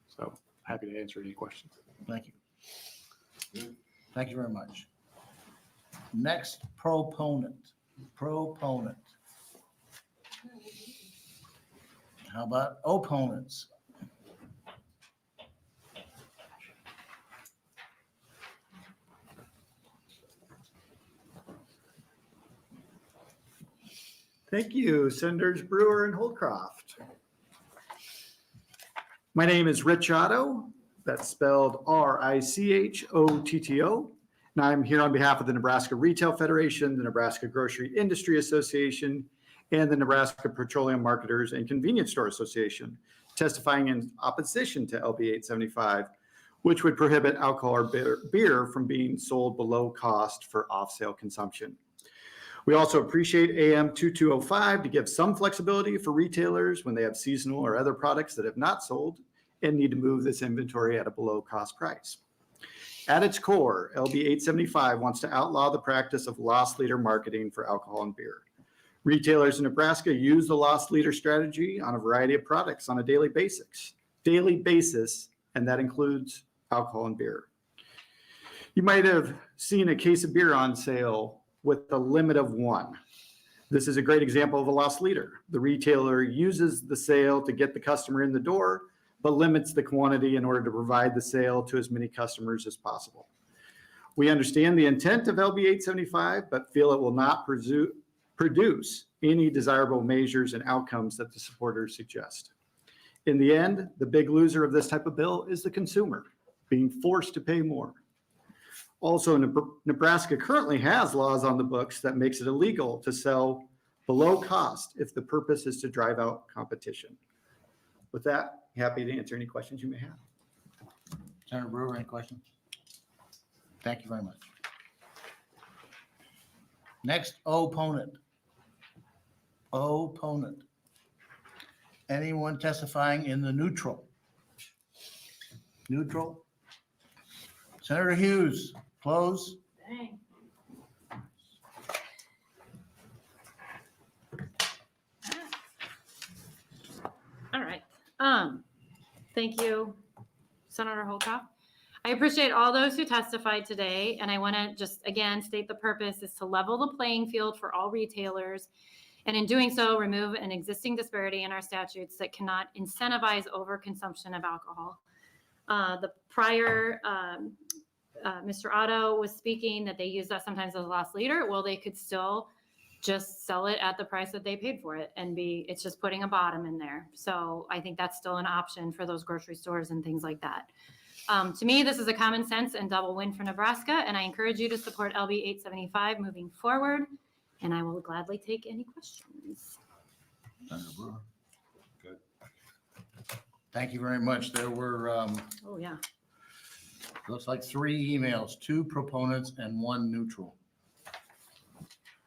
So happy to answer any questions. Thank you. Thank you very much. Next proponent. How about opponents? Thank you, Senators Brewer and Holdcroft. My name is Rich Otto. That's spelled Richotto. And I'm here on behalf of the Nebraska Retail Federation, the Nebraska Grocery Industry Association, and the Nebraska Petroleum Marketers and Convenience Store Association, testifying in opposition to LB 875, which would prohibit alcohol or beer from being sold below cost for off-sale consumption. We also appreciate AM 2205 to give some flexibility for retailers when they have seasonal or other products that have not sold and need to move this inventory at a below cost price. At its core, LB 875 wants to outlaw the practice of loss leader marketing for alcohol and beer. Retailers in Nebraska use the loss leader strategy on a variety of products on a daily basis, and that includes alcohol and beer. You might have seen a case of beer on sale with a limit of one. This is a great example of a loss leader. The retailer uses the sale to get the customer in the door, but limits the quantity in order to provide the sale to as many customers as possible. We understand the intent of LB 875, but feel it will not produce any desirable measures and outcomes that the supporters suggest. In the end, the big loser of this type of bill is the consumer, being forced to pay more. Also, Nebraska currently has laws on the books that makes it illegal to sell below cost if the purpose is to drive out competition. With that, happy to answer any questions you may have. Senator Brewer, any questions? Thank you very much. Next, opponent. Anyone testifying in the neutral? Neutral? Senator Hughes, close. Dang. Thank you, Senator Holcroft. I appreciate all those who testified today, and I want to just again state the purpose is to level the playing field for all retailers, and in doing so, remove an existing disparity in our statutes that cannot incentivize overconsumption of alcohol. The prior Mr. Otto was speaking that they use that sometimes as a loss leader. Well, they could still just sell it at the price that they paid for it and it's just putting a bottom in there. So I think that's still an option for those grocery stores and things like that. To me, this is a common sense and double win for Nebraska, and I encourage you to support LB 875 moving forward, and I will gladly take any questions. Good. Thank you very much. There were, Oh, yeah. looks like 3 emails, 2 proponents and 1 neutral.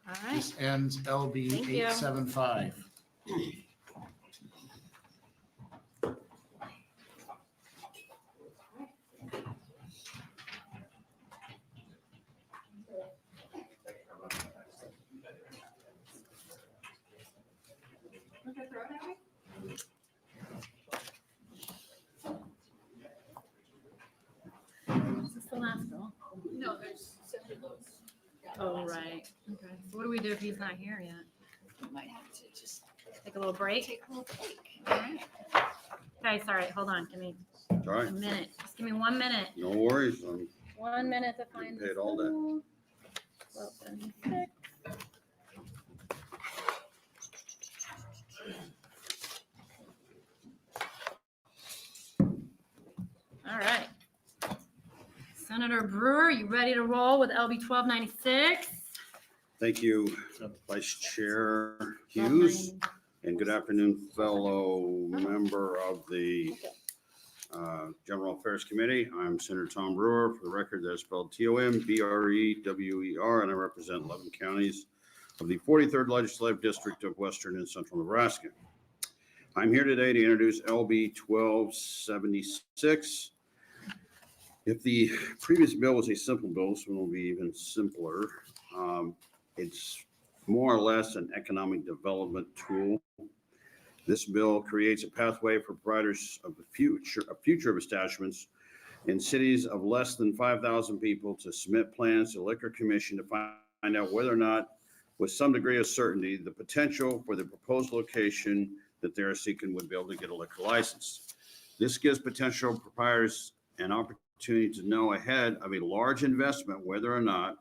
All right. This ends LB Thank you. 875. Is this the last bill? No, there's several Lowe's. Oh, right. Okay. So what do we do if he's not here yet? You might have to just Take a little break? take a little break. All right. Guys, all right, hold on. Give me All right, a minute. Just give me 1 minute. no worries. I'm 1 minute to find paid this all day. bill. 1276. All right. Senator Brewer, you ready to roll with LB 1296? Thank you, Vice Chair Hughes, and good afternoon, fellow member of the General Affairs Committee. I'm Senator Tom Brewer. For the record, that's spelled TOMBREWER, and I represent 11 counties of the 43rd Legislative District of Western and Central Nebraska. I'm here today to introduce LB 1276. If the previous bill was a simple bill, this one will be even simpler. It's more or less an economic development tool. This bill creates a pathway for providers of the future of establishments in cities of less than 5,000 people to submit plans to the Liquor Commission to find out whether or not, with some degree of certainty, the potential for the proposed location that they're seeking would be able to get a liquor license. This gives potential proprietors an opportunity to know ahead of a large investment whether or not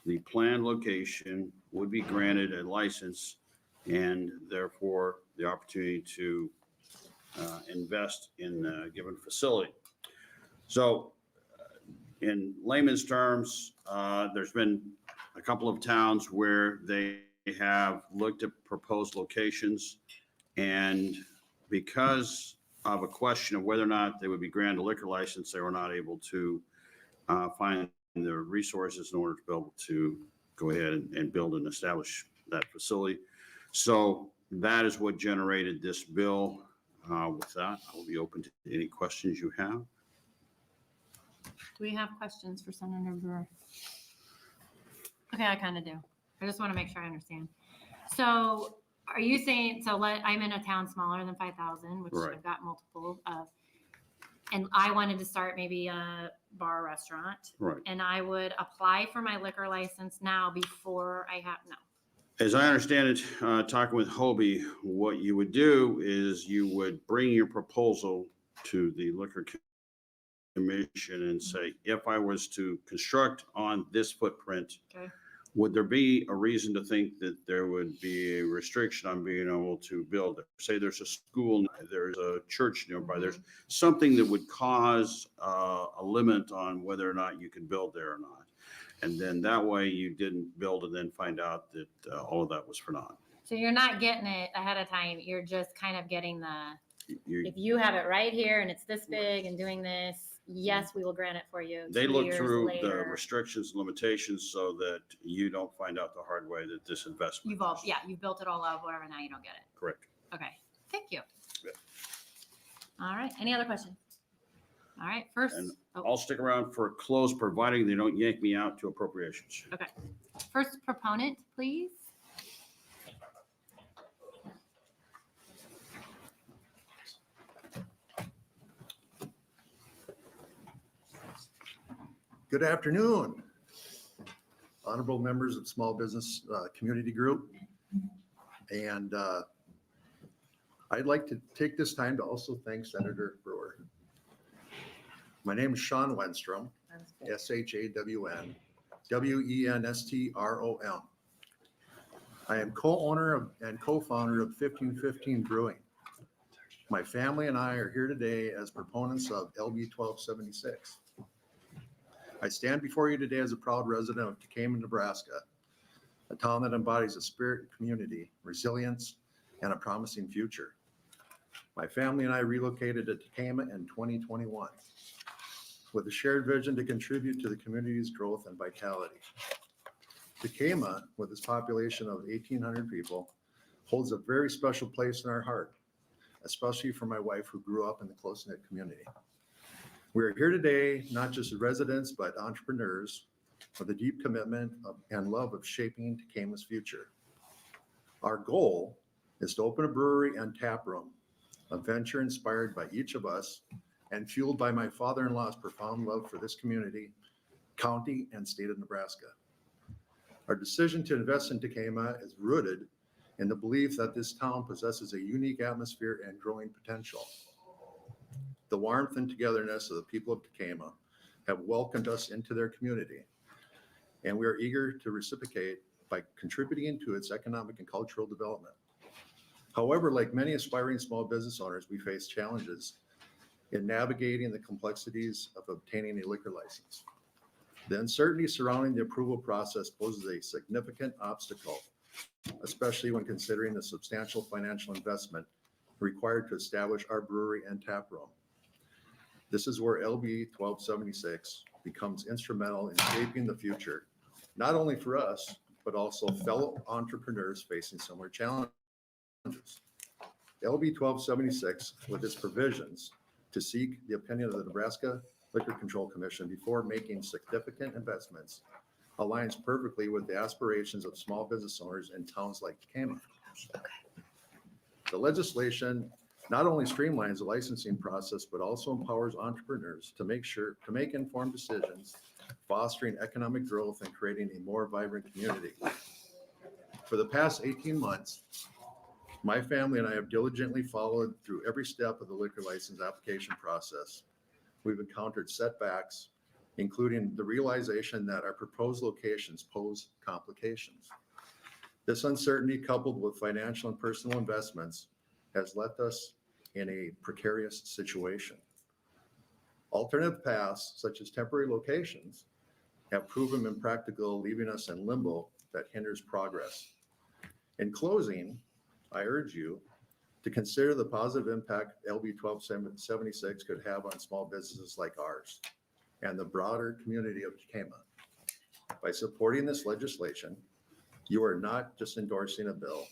the planned location would be granted a license, and therefore the opportunity to invest in a given facility. So in layman's terms, there's been a couple of towns where they have looked at proposed locations, and because of a question of whether or not they would be granted a liquor license, they were not able to find the resources in order to be able to go ahead and build and establish that facility. So that is what generated this bill. With that, I will be open to any questions you have. Do we have questions for Senator Brewer? Okay, I kind of do. I just want to make sure I understand. So are you saying, I'm in a town smaller than 5,000, which Right. I've got multiple of, and I wanted to start maybe a bar or restaurant. Right. And I would apply for my liquor license now before I have, no. As I understand it, talking with Hobie, what you would do is you would bring your proposal to the Liquor Commission and say, if I was to construct on this footprint, Okay. would there be a reason to think that there would be a restriction on being able to build it? Say there's a school, there's a church nearby, there's something that would cause a limit on whether or not you could build there or not. And then that way you didn't build and then find out that all of that was for naught. So you're not getting it ahead of time. You're just kind of getting You- if you have it right here and it's this big and doing this, yes, we will grant it for you. They 2 look years through the later, restrictions and limitations so that you don't find out the hard way that this investment. you've built it all out, whatever, now you don't get it. Correct. Okay, thank you. Yeah. All right, any other questions? All right, first, And I'll stick around for close, providing they don't yank me out to appropriations. okay. First proponent, please. Good afternoon, honorable members of Small Business Community Group. And I'd like to take this time to also thank Senator Brewer. My name is Sean Wenstrom, S-H-A-W-N, W-E-N-S-T-R-O-M. I am co-owner and co-founder of 1515 Brewing. My family and I are here today as proponents of LB 1276. I stand before you today as a proud resident of Tecama, Nebraska, a town that embodies a spirit of community, resilience, and a promising future. My family and I relocated to Tecama in 2021 with a shared vision to contribute to the community's growth and vitality. Tecama, with its population of 1,800 people, holds a very special place in our heart, especially for my wife who grew up in the close-knit community. We are here today, not just as residents, but entrepreneurs with a deep commitment and love of shaping Tecama's future. Our goal is to open a brewery and tap room, a venture inspired by each of us and fueled by my father-in-law's profound love for this community, county, and state of Nebraska. Our decision to invest in Tecama is rooted in the belief that this town possesses a unique atmosphere and growing potential. The warmth and togetherness of the people of Tecama have welcomed us into their community, and we are eager to reciprocate by contributing to its economic and cultural development. However, like many aspiring small business owners, we face challenges in navigating the complexities of obtaining a liquor license. The uncertainty surrounding the approval process poses a significant obstacle, especially when considering the substantial financial investment required to establish our brewery and tap room. This is where LB 1276 becomes instrumental in shaping the future, not only for us, but also fellow entrepreneurs facing similar challenges. LB 1276, with its provisions to seek the opinion of the Nebraska Liquor Control Commission before making significant investments, aligns perfectly with the aspirations of small business owners in towns like Tecama. The legislation not only streamlines the licensing process, but also empowers entrepreneurs to make informed decisions, fostering economic growth and creating a more vibrant community. For the past 18 months, my family and I have diligently followed through every step of the liquor license application process. We've encountered setbacks, including the realization that our proposed locations pose complications. This uncertainty, coupled with financial and personal investments, has left us in a precarious situation. Alternative paths, such as temporary locations, have proven impractical, leaving us in limbo that hinders progress. In closing, I urge you to consider the positive impact LB 1276 could have on small businesses like ours and the broader community of Tecama. By supporting this legislation, you are not just endorsing a bill,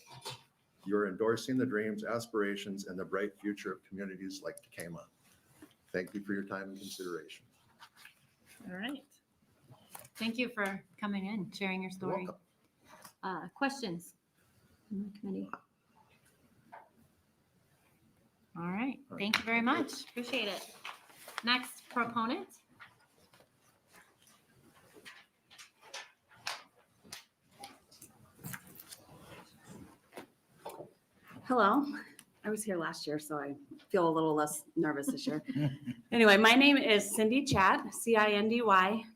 you're endorsing the dreams, aspirations, and the bright future of communities like Tecama. Thank you for your time and consideration. All right. Thank you for coming in, sharing your story. Questions from the committee? All right. Thank you very much. Appreciate it. Next proponent. Hello. I was here last year, so I feel a little less nervous this year. Anyway, my name is Cindy Chatt, CINDY-CHATT,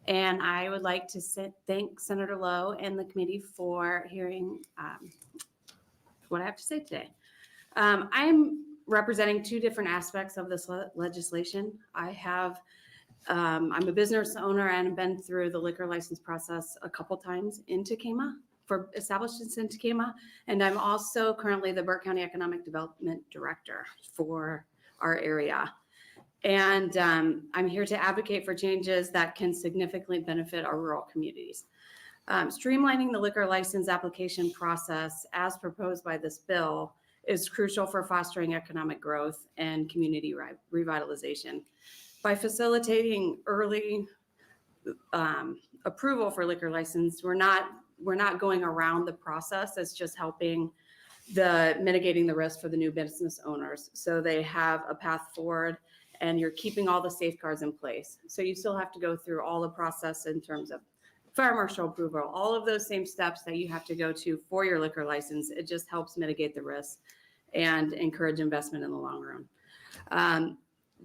and I would like to thank Senator Lowe and the committee for hearing what I have to say today. I'm representing two different aspects of this legislation. I'm a business owner and have been through the liquor license process a couple times in Tecama, for establishments in Tecama, and I'm also currently the Burke County Economic Development Director for our area. And I'm here to advocate for changes that can significantly benefit our rural communities. Streamlining the liquor license application process as proposed by this bill is crucial for fostering economic growth and community revitalization. By facilitating early approval for liquor license, we're not going around the process. It's just helping mitigating the risk for the new business owners, so they have a path forward and you're keeping all the safeguards in place. So you still have to go through all the process in terms of fire marshal approval, all of those same steps that you have to go to for your liquor license. It just helps mitigate the risk and encourage investment in the long run.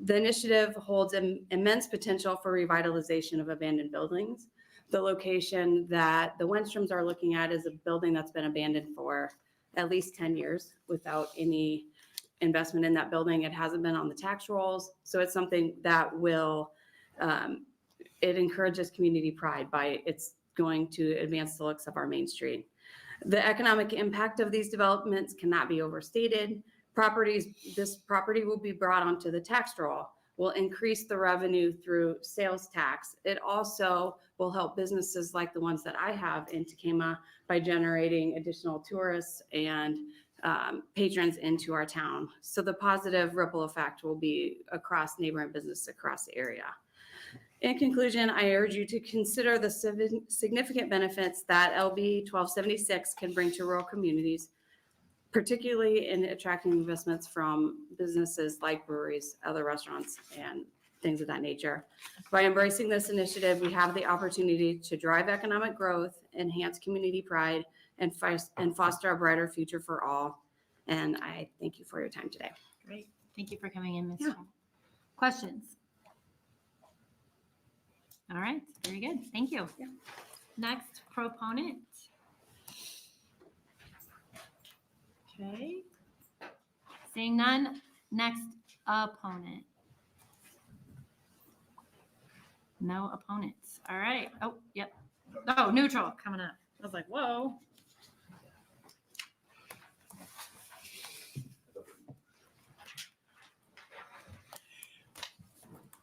The initiative holds immense potential for revitalization of abandoned buildings. The location that the Wenstroms are looking at is a building that's been abandoned for at least 10 years without any investment in that building. It hasn't been on the tax rolls. So it's something that will, it encourages community pride by it's going to advance the looks of our Main Street. The economic impact of these developments cannot be overstated. This property will be brought onto the tax roll, will increase the revenue through sales tax. It also will help businesses like the ones that I have in Tekamah by generating additional tourists and patrons into our town. So the positive ripple effect will be across neighboring business across the area. In conclusion, I urge you to consider the significant benefits that LB 1276 can bring to rural communities, particularly in attracting investments from businesses like breweries, other restaurants, and things of that nature. By embracing this initiative, we have the opportunity to drive economic growth, enhance community pride, and foster a brighter future for all. And I thank you for your time today. Great. Thank you for coming in, Ms. Strong. Questions? All right, very good. Thank you. Next proponent. Okay. Seeing none, next opponent. No opponents. All right. Oh, yep. Oh, neutral coming up. I was like, whoa.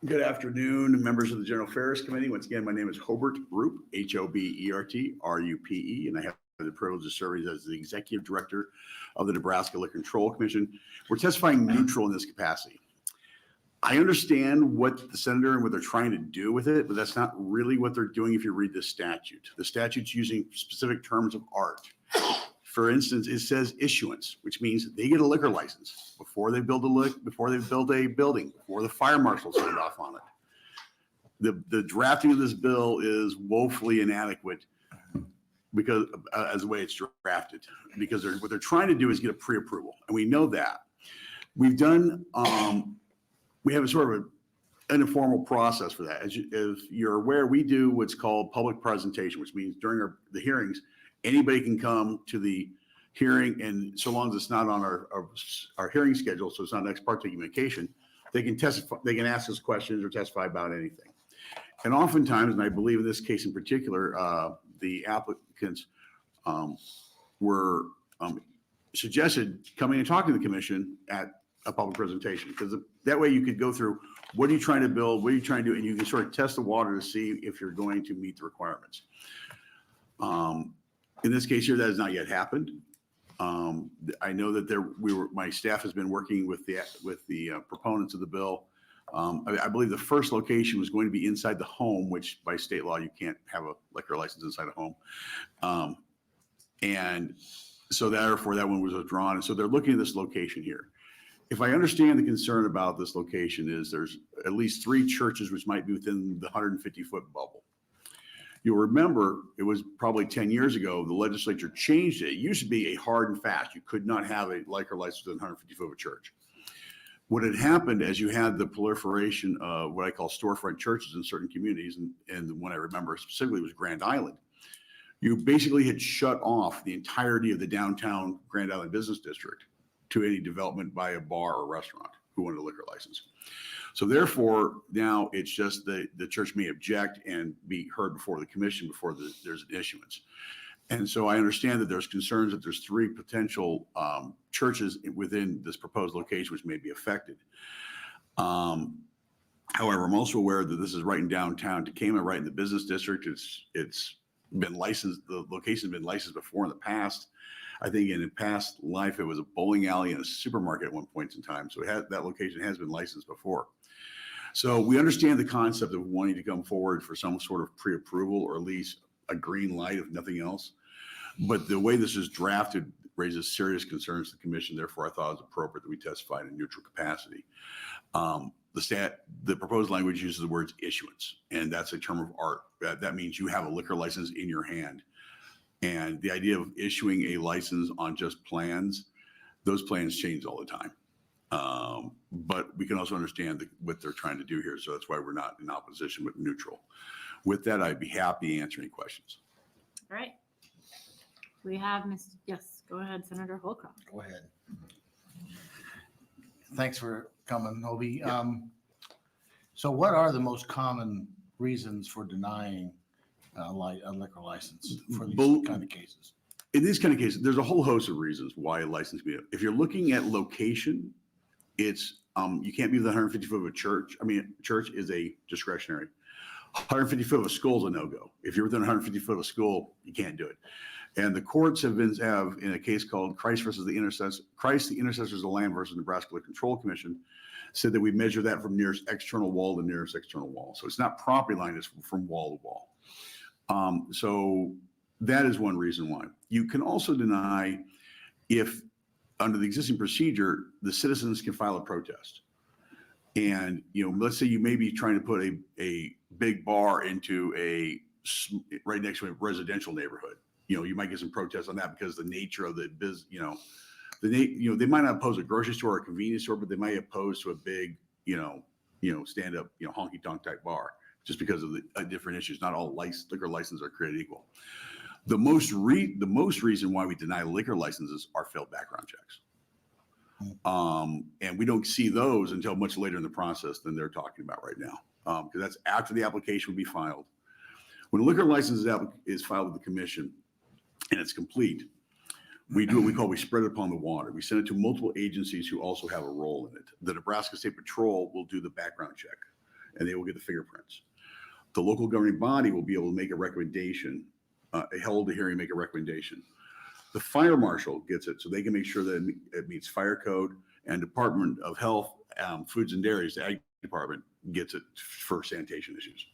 Good afternoon, members of the General Affairs Committee. Once again, my name is Hobert Rupe, Hobert Rupe, and I have the privilege of serving as the Executive Director of the Nebraska Liquor Control Commission. We're testifying neutral in this capacity. I understand what the senator and what they're trying to do with it, but that's not really what they're doing if you read this statute. The statute's using specific terms of art. For instance, it says issuance, which means they get a liquor license before they build a building, before the fire marshal signed off on it. The drafting of this bill is woefully inadequate because as the way it's drafted, because what they're trying to do is get a pre-approval, and we know that. We've done, we have a sort of an informal process for that. As you're aware, we do what's called public presentation, which means during the hearings, anybody can come to the hearing, and so long as it's not on our hearing schedule, so it's not an ex parte communication, they can testify, they can ask us questions or testify about anything. And oftentimes, and I believe in this case in particular, the applicants were suggested coming and talking to the commission at a public presentation, because that way you could go through what are you trying to build, what are you trying to do, and you can sort of test the water to see if you're going to meet the requirements. In this case here, that has not yet happened. I know that my staff has been working with the proponents of the bill. I believe the first location was going to be inside the home, which by state law, you can't have a liquor license inside a home. And so therefore that one was withdrawn. And so they're looking at this location here. If I understand the concern about this location is there's at least 3 churches which might be within the 150-foot bubble. You'll remember it was probably 10 years ago, the legislature changed it. It used to be a hard and fast. You could not have a liquor license within 150 foot of a church. What had happened as you had the proliferation of what I call storefront churches in certain communities, and the one I remember specifically was Grand Island, you basically had shut off the entirety of the downtown Grand Island Business District to any development by a bar or restaurant who wanted a liquor license. So therefore, now it's just the church may object and be heard before the commission before there's an issuance. And so I understand that there's concerns that there's 3 potential churches within this proposed location which may be affected. However, I'm also aware that this is right in downtown Tekamah, right in the business district. It's been licensed, the location's been licensed before in the past. I think in a past life, it was a bowling alley and a supermarket at one point in time. So that location has been licensed before. So we understand the concept of wanting to come forward for some sort of pre-approval or at least a green light, if nothing else. But the way this is drafted raises serious concerns to the commission. Therefore, I thought it was appropriate that we testified in neutral capacity. the proposed language uses the words issuance, and that's a term of art. That means you have a liquor license in your hand. And the idea of issuing a license on just plans, those plans change all the time. But we can also understand what they're trying to do here. So that's why we're not in opposition, but neutral. With that, I'd be happy to answer any questions. All right. We have yes, go ahead, Senator Holcroft. Go ahead. Thanks for coming, Obi. So what are the most common reasons for denying a liquor license for these kind of cases? In these kind of cases, there's a whole host of reasons why a license be. If you're looking at location, it's you can't be within 150 foot of a church. I mean, church is a discretionary. 150 foot of a school is a no-go. If you're within 150 foot of a school, you can't do it. And the courts have in a case called Christ versus the Intercessor, Christ, the Intercessors of the Land versus Nebraska Liquor Control Commission, said that we measure that from nearest external wall to nearest external wall. So it's not property line, it's from wall to wall. So that is one reason why. You can also deny if under the existing procedure, the citizens can file a protest. And, let's say you may be trying to put a big bar into right next to a residential neighborhood. You might get some protests on that because the nature of the business, they might not oppose a grocery store or a convenience store, but they might oppose to a big, stand up, honky tonk type bar just because of the different issues. Not all liquor licenses are created equal. The most reason why we deny liquor licenses are failed background checks. And we don't see those until much later in the process than they're talking about right now. Because that's after the application will be filed. When a liquor license is filed with the commission and it's complete, we do what we spread it upon the water. We send it to multiple agencies who also have a role in it. The Nebraska State Patrol will do the background check and they will get the fingerprints. The local governing body will be able to make a recommendation, hold a hearing, make a recommendation. The fire marshal gets it so they can make sure that it meets fire code, and Department of Health, Foods and Dairies, the Ag Department gets it for sanitation issues.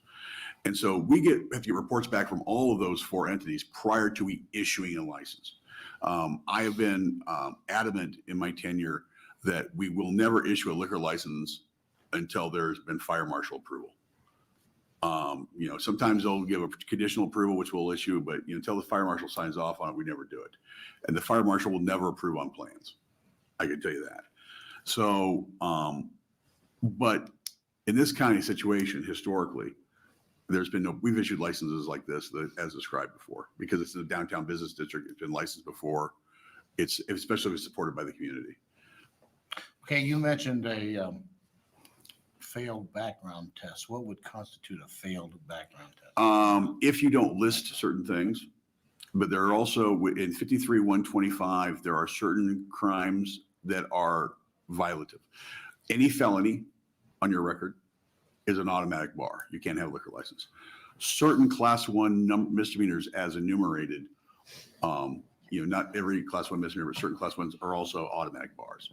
And so we have to get reports back from all of those four entities prior to issuing a license. I have been adamant in my tenure that we will never issue a liquor license until there's been fire marshal approval. Sometimes they'll give a conditional approval, which we'll issue, but until the fire marshal signs off on it, we never do it. And the fire marshal will never approve on plans. I can tell you that. So, but in this kind of situation, historically, we've issued licenses like this as described before, because it's in a downtown business district. It's been licensed before. Especially if it's supported by the community. Okay, you mentioned a failed background test. What would constitute a failed background test? If you don't list certain things, but there are also in 53-125, there are certain crimes that are violative. Any felony on your record is an automatic bar. You can't have a liquor license. Certain class 1 misdemeanors as enumerated, not every class 1 misdemeanor, but certain class 1s are also automatic bars.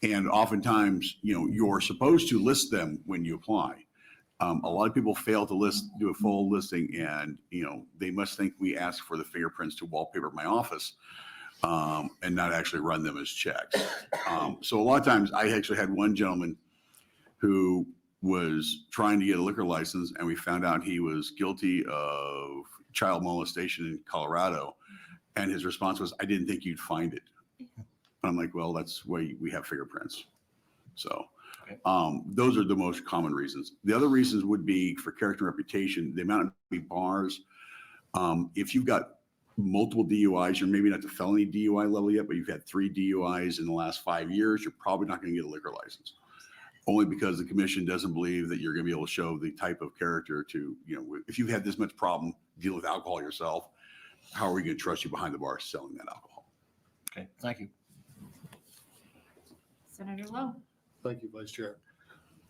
And oftentimes, you're supposed to list them when you apply. A lot of people fail to do a full listing, and they must think we ask for the fingerprints to wallpaper my office, and not actually run them as checks. So a lot of times, I actually had one gentleman who was trying to get a liquor license, and we found out he was guilty of child molestation in Colorado, and his response was, "I didn't think you'd find it." I'm like, well, that's why we have fingerprints. So those are the most common reasons. The other reasons would be for character and reputation. The amount of bars, if you've got multiple DUIs, you're maybe not the felony DUI level yet, but you've had 3 DUIs in the last 5 years, you're probably not going to get a liquor license. Only because the commission doesn't believe that you're going to be able to show the type of character to, if you've had this much problem dealing with alcohol yourself, how are we going to trust you behind the bar selling that alcohol? Okay, thank you. Senator Lowe. Thank you, Vice Chair.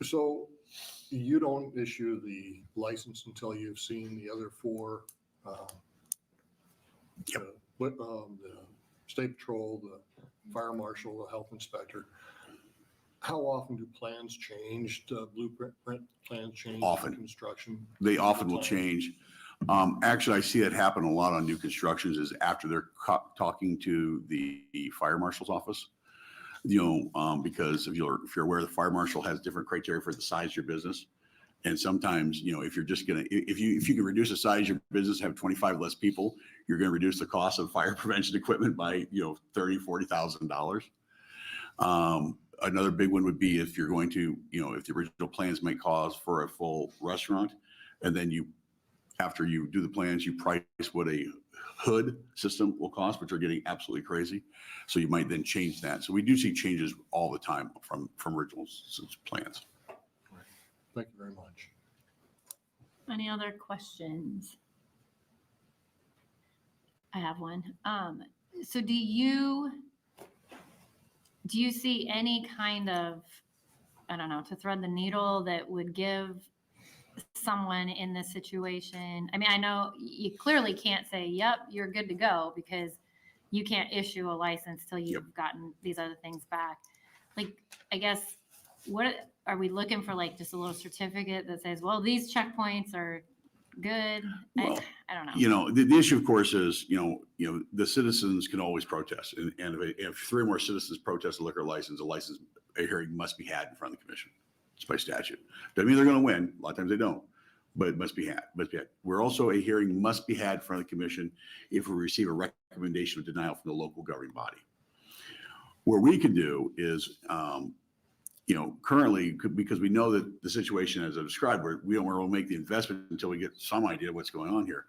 So you don't issue the license until you've seen the other 4, the State Patrol, the Fire Marshal, the Health Inspector. How often do plans change, blueprint plans change? Often. Construction? They often will change. Actually, I see it happen a lot on new constructions is after they're talking to the fire marshal's office. Because if you're aware, the fire marshal has different criteria for the size of your business. And sometimes, if you're just if you can reduce the size of your business, have 25 less people, you're going to reduce the cost of fire prevention equipment by, $30,000, $40,000. Another big one would be if you're going to, if the original plans make cause for a full restaurant, and then after you do the plans, you price what a hood system will cost, which are getting absolutely crazy. So you might then change that. So we do see changes all the time from original plans. Thank you very much. Any other questions? I have one. So do you see any kind of, I don't know, to thread the needle that would give someone in this situation? I mean, I know you clearly can't say, yep, you're good to go, because you can't issue a license till you've gotten these other things back. Like, I guess, what are we looking for? Like just a little certificate that says, well, these checkpoints are good. Well, I don't know. The issue, of course, is, the citizens can always protest. And if 3 or more citizens protest a liquor license, a hearing must be had in front of the commission. It's by statute. Doesn't mean they're going to win. A lot of times they don't, but it must be had. We're also, a hearing must be had in front of the commission if we receive a recommendation of denial from the local governing body. What we can do is, currently, because we know that the situation as I described, where we don't want to make the investment until we get some idea of what's going on here.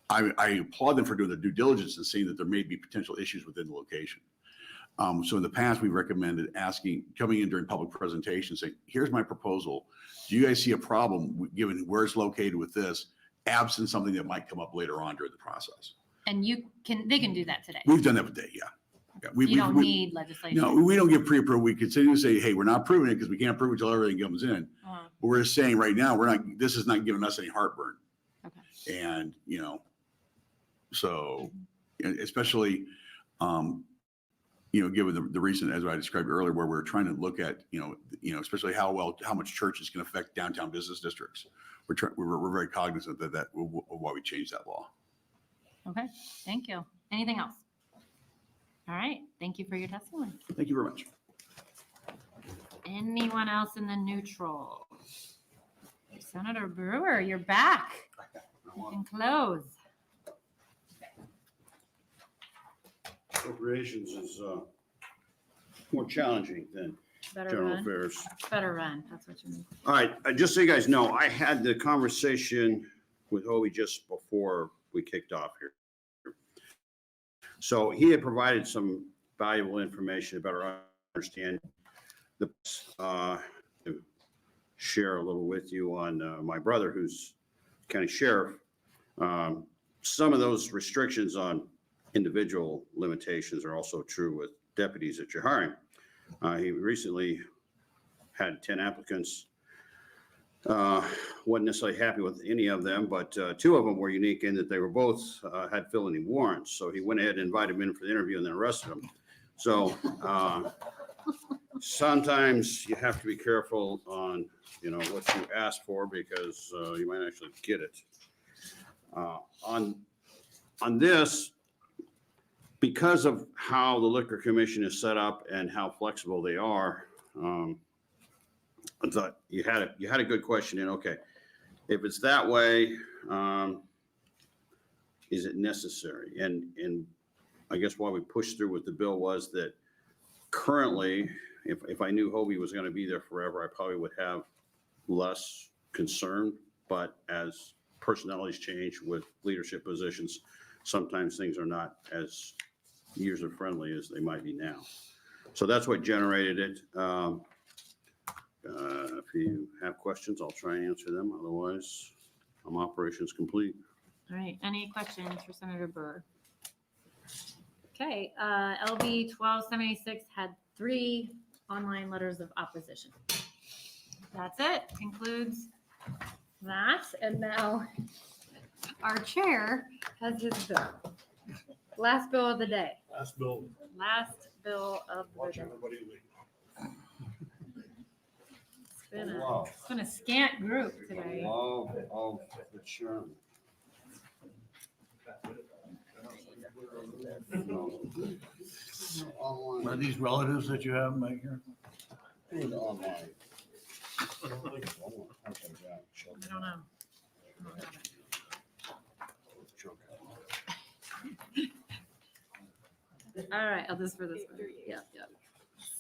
I applaud them for doing their due diligence and seeing that there may be potential issues within the location. So in the past, we recommended coming in during public presentations, saying, here's my proposal. Do you guys see a problem given where it's located with this, absent something that might come up later on during the process? And they can do that today. We've done that today, yeah. You don't need legislation. No, we don't get pre-approved. We continue to say, hey, we're not proving it because we can't prove it until everything comes in. But we're just saying right now, this is not giving us any heartburn. Okay. And, so especially, given the recent, as I described earlier, where we're trying to look at, especially how much churches can affect downtown business districts. We're very cognizant of why we changed that law. Okay, thank you. Anything else? All right, thank you for your testimony. Thank you very much. Anyone else in the neutral? Senator Brewer, you're back. You can close. Appropriations is more challenging than general affairs. Better run, that's what you mean. All right, just so you guys know, I had the conversation with Hobie just before we kicked off here. So he had provided some valuable information to better understand to share a little with you on my brother, who's county sheriff. Some of those restrictions on individual limitations are also true with deputies that you're hiring. He recently had 10 applicants. Wasn't necessarily happy with any of them, but 2 of them were unique in that they were both had felony warrants. So he went ahead and invited them in for the interview and then arrested them. So sometimes you have to be careful on, what you ask for, because you might actually get it. On this, because of how the Liquor Commission is set up and how flexible they are, I thought you had a good question in. Okay, if it's that way, is it necessary? And I guess why we pushed through with the bill was that currently, if I knew Hobie was going to be there forever, I probably would have less concern. But as personalities change with leadership positions, sometimes things are not as user friendly as they might be now. So that's what generated it. If you have questions, I'll try and answer them. Otherwise, I'm operations complete. All right, any questions for Senator Burr? Okay, LB 1276 had 3 online letters of opposition. That's it, concludes that. And now our chair has his bill. Last bill of the day. Last bill. Last bill of the day. Everybody leave. It's been a scant group today. Love of the chairman. Are these relatives that you have, Mike, here? I don't know. All right, this for this one. Yeah, yeah.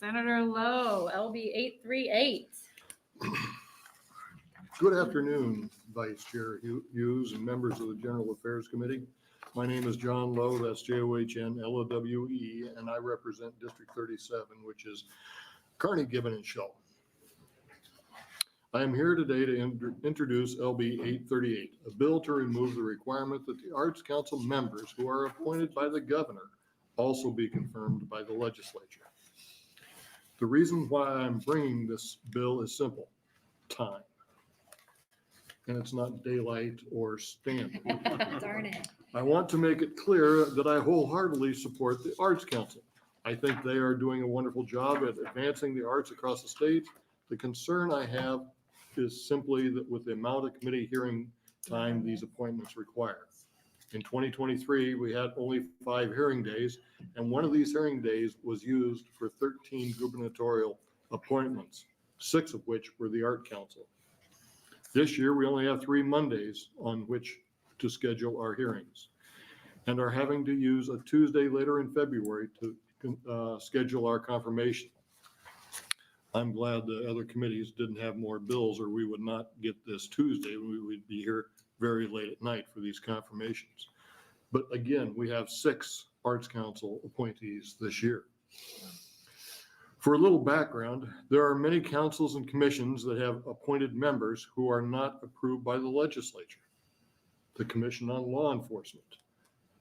Senator Lowe, LB 838. Good afternoon, Vice Chair Hughes and members of the General Affairs Committee. My name is John Lowe, that's John Lowe, and I represent District 37, which is Kearney, Gibbon, and Shell. I am here today to introduce LB 838, a bill to remove the requirement that the Arts Council members who are appointed by the governor also be confirmed by the legislature. The reason why I'm bringing this bill is simple: time. And it's not daylight or standard. Darn it. I want to make it clear that I wholeheartedly support the Arts Council. I think they are doing a wonderful job at advancing the arts across the state. The concern I have is simply that with the amount of committee hearing time these appointments require. In 2023, we had only 5 hearing days, and one of these hearing days was used for 13 gubernatorial appointments, 6 of which were the Art Council. This year, we only have 3 Mondays on which to schedule our hearings, and are having to use a Tuesday later in February to schedule our confirmation. I'm glad the other committees didn't have more bills, or we would not get this Tuesday. We would be here very late at night for these confirmations. But again, we have 6 Arts Council appointees this year. For a little background, there are many councils and commissions that have appointed members who are not approved by the legislature. The Commission on Law Enforcement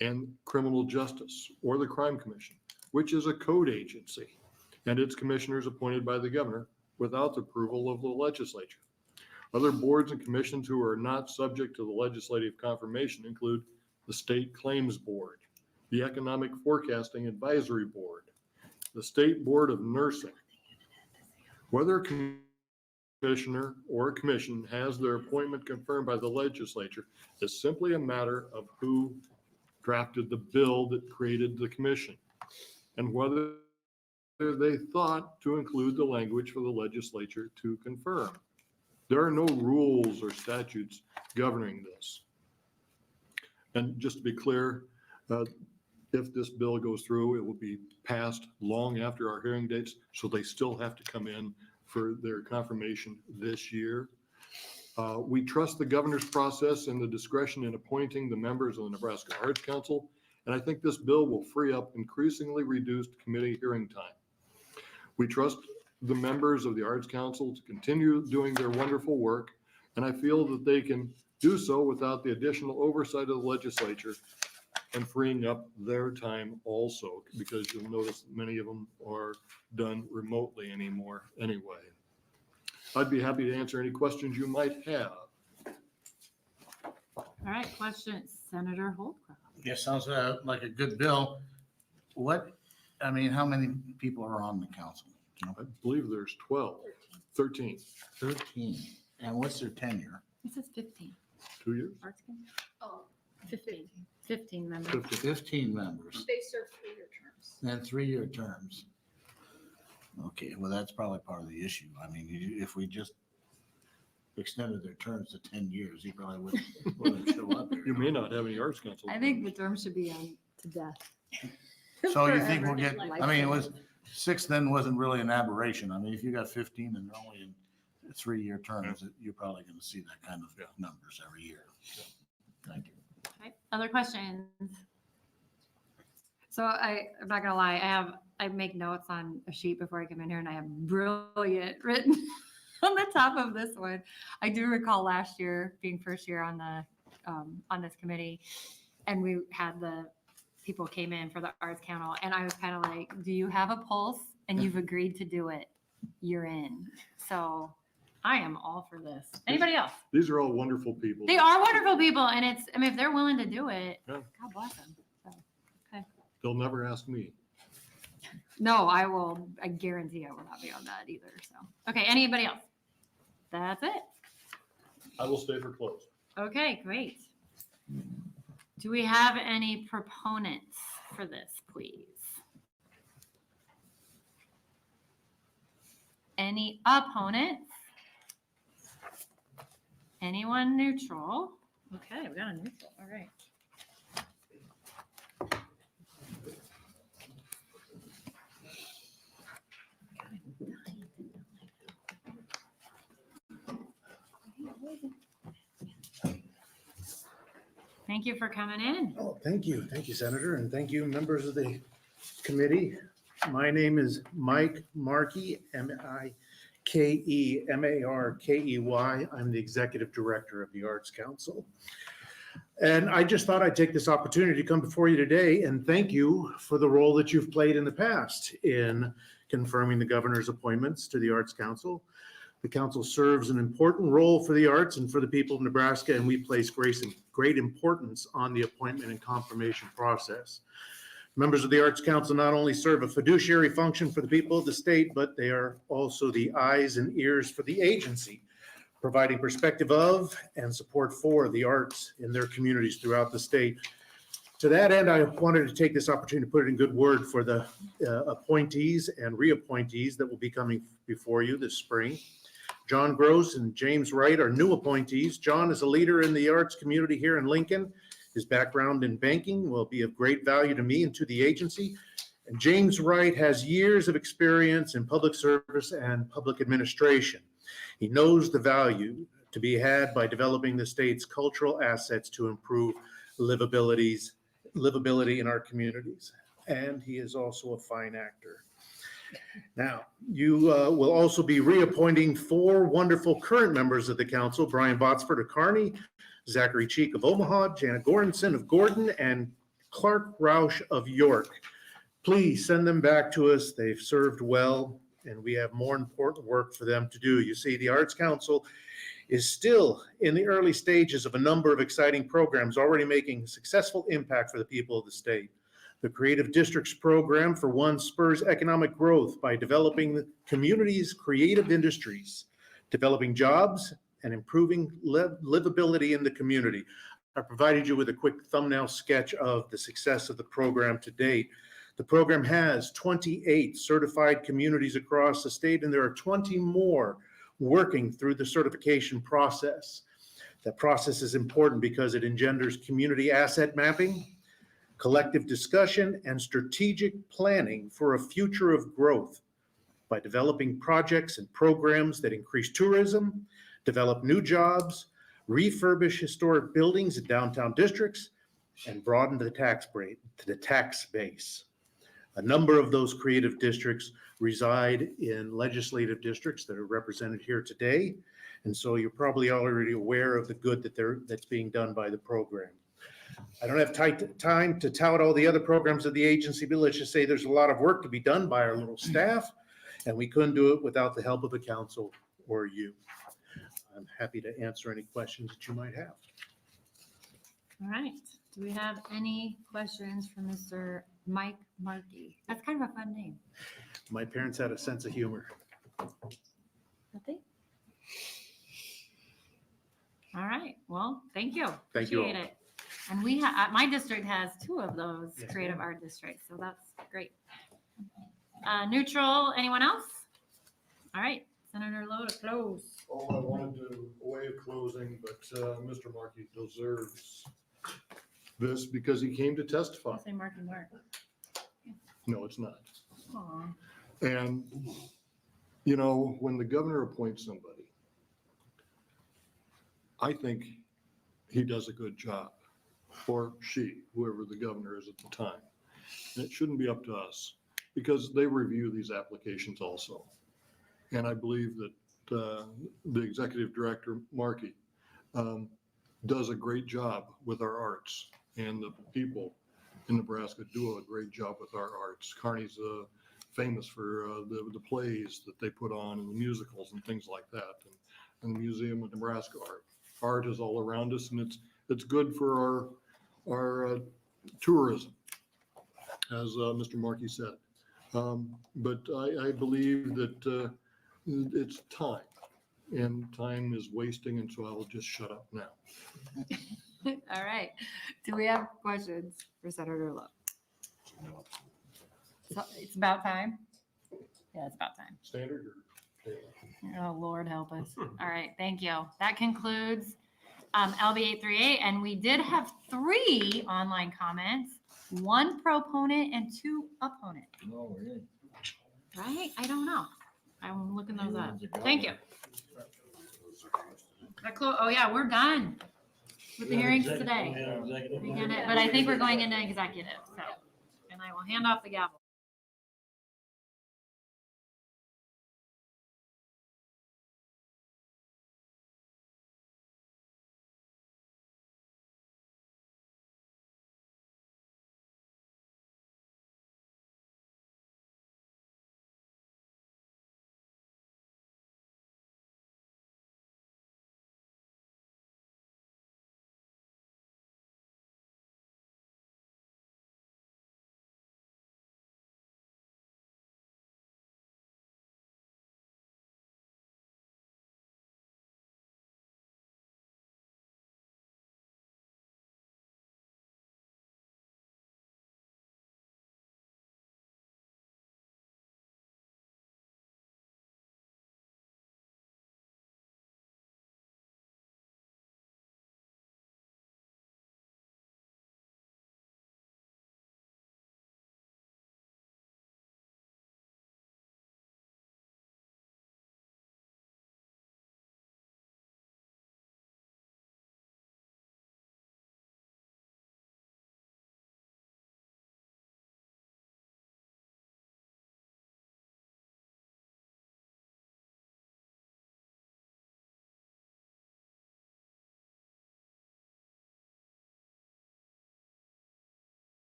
and Criminal Justice, or the Crime Commission, which is a code agency, and its commissioners appointed by the governor without the approval of the legislature. Other boards and commissions who are not subject to the legislative confirmation include the State Claims Board, the Economic Forecasting Advisory Board, the State Board of Nursing. Whether a commissioner or a commission has their appointment confirmed by the legislature is simply a matter of who drafted the bill that created the commission and whether they thought to include the language for the legislature to confirm. There are no rules or statutes governing this. And just to be clear, if this bill goes through, it will be passed long after our hearing dates, so they still have to come in for their confirmation this year. We trust the governor's process and the discretion in appointing the members of the Nebraska Arts Council, and I think this bill will free up increasingly reduced committee hearing time. We trust the members of the Arts Council to continue doing their wonderful work, and I feel that they can do so without the additional oversight of the legislature and freeing up their time also, because you'll notice many of them are done remotely anymore anyway. I'd be happy to answer any questions you might have. All right, question, Senator Holcroft. Yeah, sounds like a good bill. How many people are on the council? Do you know? I believe there's 13. 13. And what's their tenure? It says 15. 2 years? Arts Council? Oh, 15. 15 members. 15 members They serve 3-year terms. and 3-year terms. Okay, well, that's probably part of the issue. I mean, if we just extended their terms to 10 years, he probably wouldn't show up here. You may not have any Arts Council. I think the term should be on to death. So you think we'll Forever. get, it was 6 then wasn't really an aberration. I mean, if you got 15 and they're only in 3-year terms, you're probably going to see that kind of numbers every year. Thank you. Okay, other questions? So I'm not gonna lie, I make notes on a sheet before I come in here and I have brilliant written on the top of this one. I do recall last year being first year on this committee, and we had the people came in for the Arts Council, and I was kind of like, do you have a pulse? And you've agreed to do it, you're in. So I am all for this. Anybody else? These are all wonderful people. They are wonderful people, and if they're willing to do it, Yeah. God bless them. So, okay. They'll never ask me. No, I guarantee I will not be on that either. So, okay, anybody else? That's it. I will stay for close. Okay, great. Do we have any proponents for this, please? Any opponents? Anyone neutral? Okay, we got a neutral. All right. Thank you for coming in. Oh, thank you. Thank you, Senator, and thank you, members of the committee. My name is Mike Markey, M-I-K-E-M-A-R-K-E-Y. I'm the Executive Director of the Arts Council. And I just thought I'd take this opportunity to come before you today and thank you for the role that you've played in the past in confirming the governor's appointments to the Arts Council. The council serves an important role for the arts and for the people of Nebraska, and we place great importance on the appointment and confirmation process. Members of the Arts Council not only serve a fiduciary function for the people of the state, but they are also the eyes and ears for the agency, providing perspective of and support for the arts in their communities throughout the state. To that end, I wanted to take this opportunity to put it in good word for the appointees and reappointees that will be coming before you this spring. John Gross and James Wright are new appointees. John is a leader in the arts community here in Lincoln. His background in banking will be of great value to me and to the agency. And James Wright has years of experience in public service and public administration. He knows the value to be had by developing the state's cultural assets to improve livability in our communities. And he is also a fine actor. Now, you will also be reappointing 4 wonderful current members of the council: Brian Botsford of Kearney, Zachary Cheek of Omaha, Janet Gordonson of Gordon, and Clark Roush of York. Please send them back to us. They've served well, and we have more important work for them to do. You see, the Arts Council is still in the early stages of a number of exciting programs already making successful impact for the people of the state. The Creative Districts program, for one, spurs economic growth by developing the community's creative industries, developing jobs, and improving livability in the community. I provided you with a quick thumbnail sketch of the success of the program to date. The program has 28 certified communities across the state, and there are 20 more working through the certification process. That process is important because it engenders community asset mapping, collective discussion, and strategic planning for a future of growth by developing projects and programs that increase tourism, develop new jobs, refurbish historic buildings in downtown districts, and broaden the tax base. A number of those creative districts reside in legislative districts that are represented here today, and so you're probably already aware of the good that's being done by the program. I don't have time to tout all the other programs of the agency, but let's just say there's a lot of work to be done by our little staff, and we couldn't do it without the help of the council or you. I'm happy to answer any questions that you might have. All right. Do we have any questions for Mr. Mike Markey? That's kind of a fun name. My parents had a sense of humor. Nothing? All right. Well, thank you. Thank you all. Appreciate it. And we have, my district has 2 of those Yes, creative art districts, so that's great. Neutral, anyone else? All right, Senator Lowe to close. Oh, I wanted to, a way of closing, but Mr. Markey deserves this because he came to testify. I'll say Mark and Mark. No, it's not. Aw. And, you know, when the governor appoints somebody, I think he does a good job, or she, whoever the governor is at the time. And it shouldn't be up to us because they review these applications also. And I believe that the executive director, Markey, does a great job with our arts, and the people in Nebraska do a great job with our arts. Kearney's famous for the plays that they put on and the musicals and things like that, and the Museum of Nebraska Art. Art is all around us, and it's good for our tourism, as Mr. Markey said. But I believe that it's time, and time is wasting, and so I will just shut up now. All right. Do we have questions for Senator Lowe? So it's about time? Yeah, it's about time. Standard? Oh, Lord help us. All right, thank you. That concludes LB 838, and we did have 3 online comments, 1 proponent and 2 opponent. Right? I don't know. I'm looking those up. Thank you. Oh yeah, we're done with the hearings today. But I think we're going into executive, so, and I will hand off the gavel.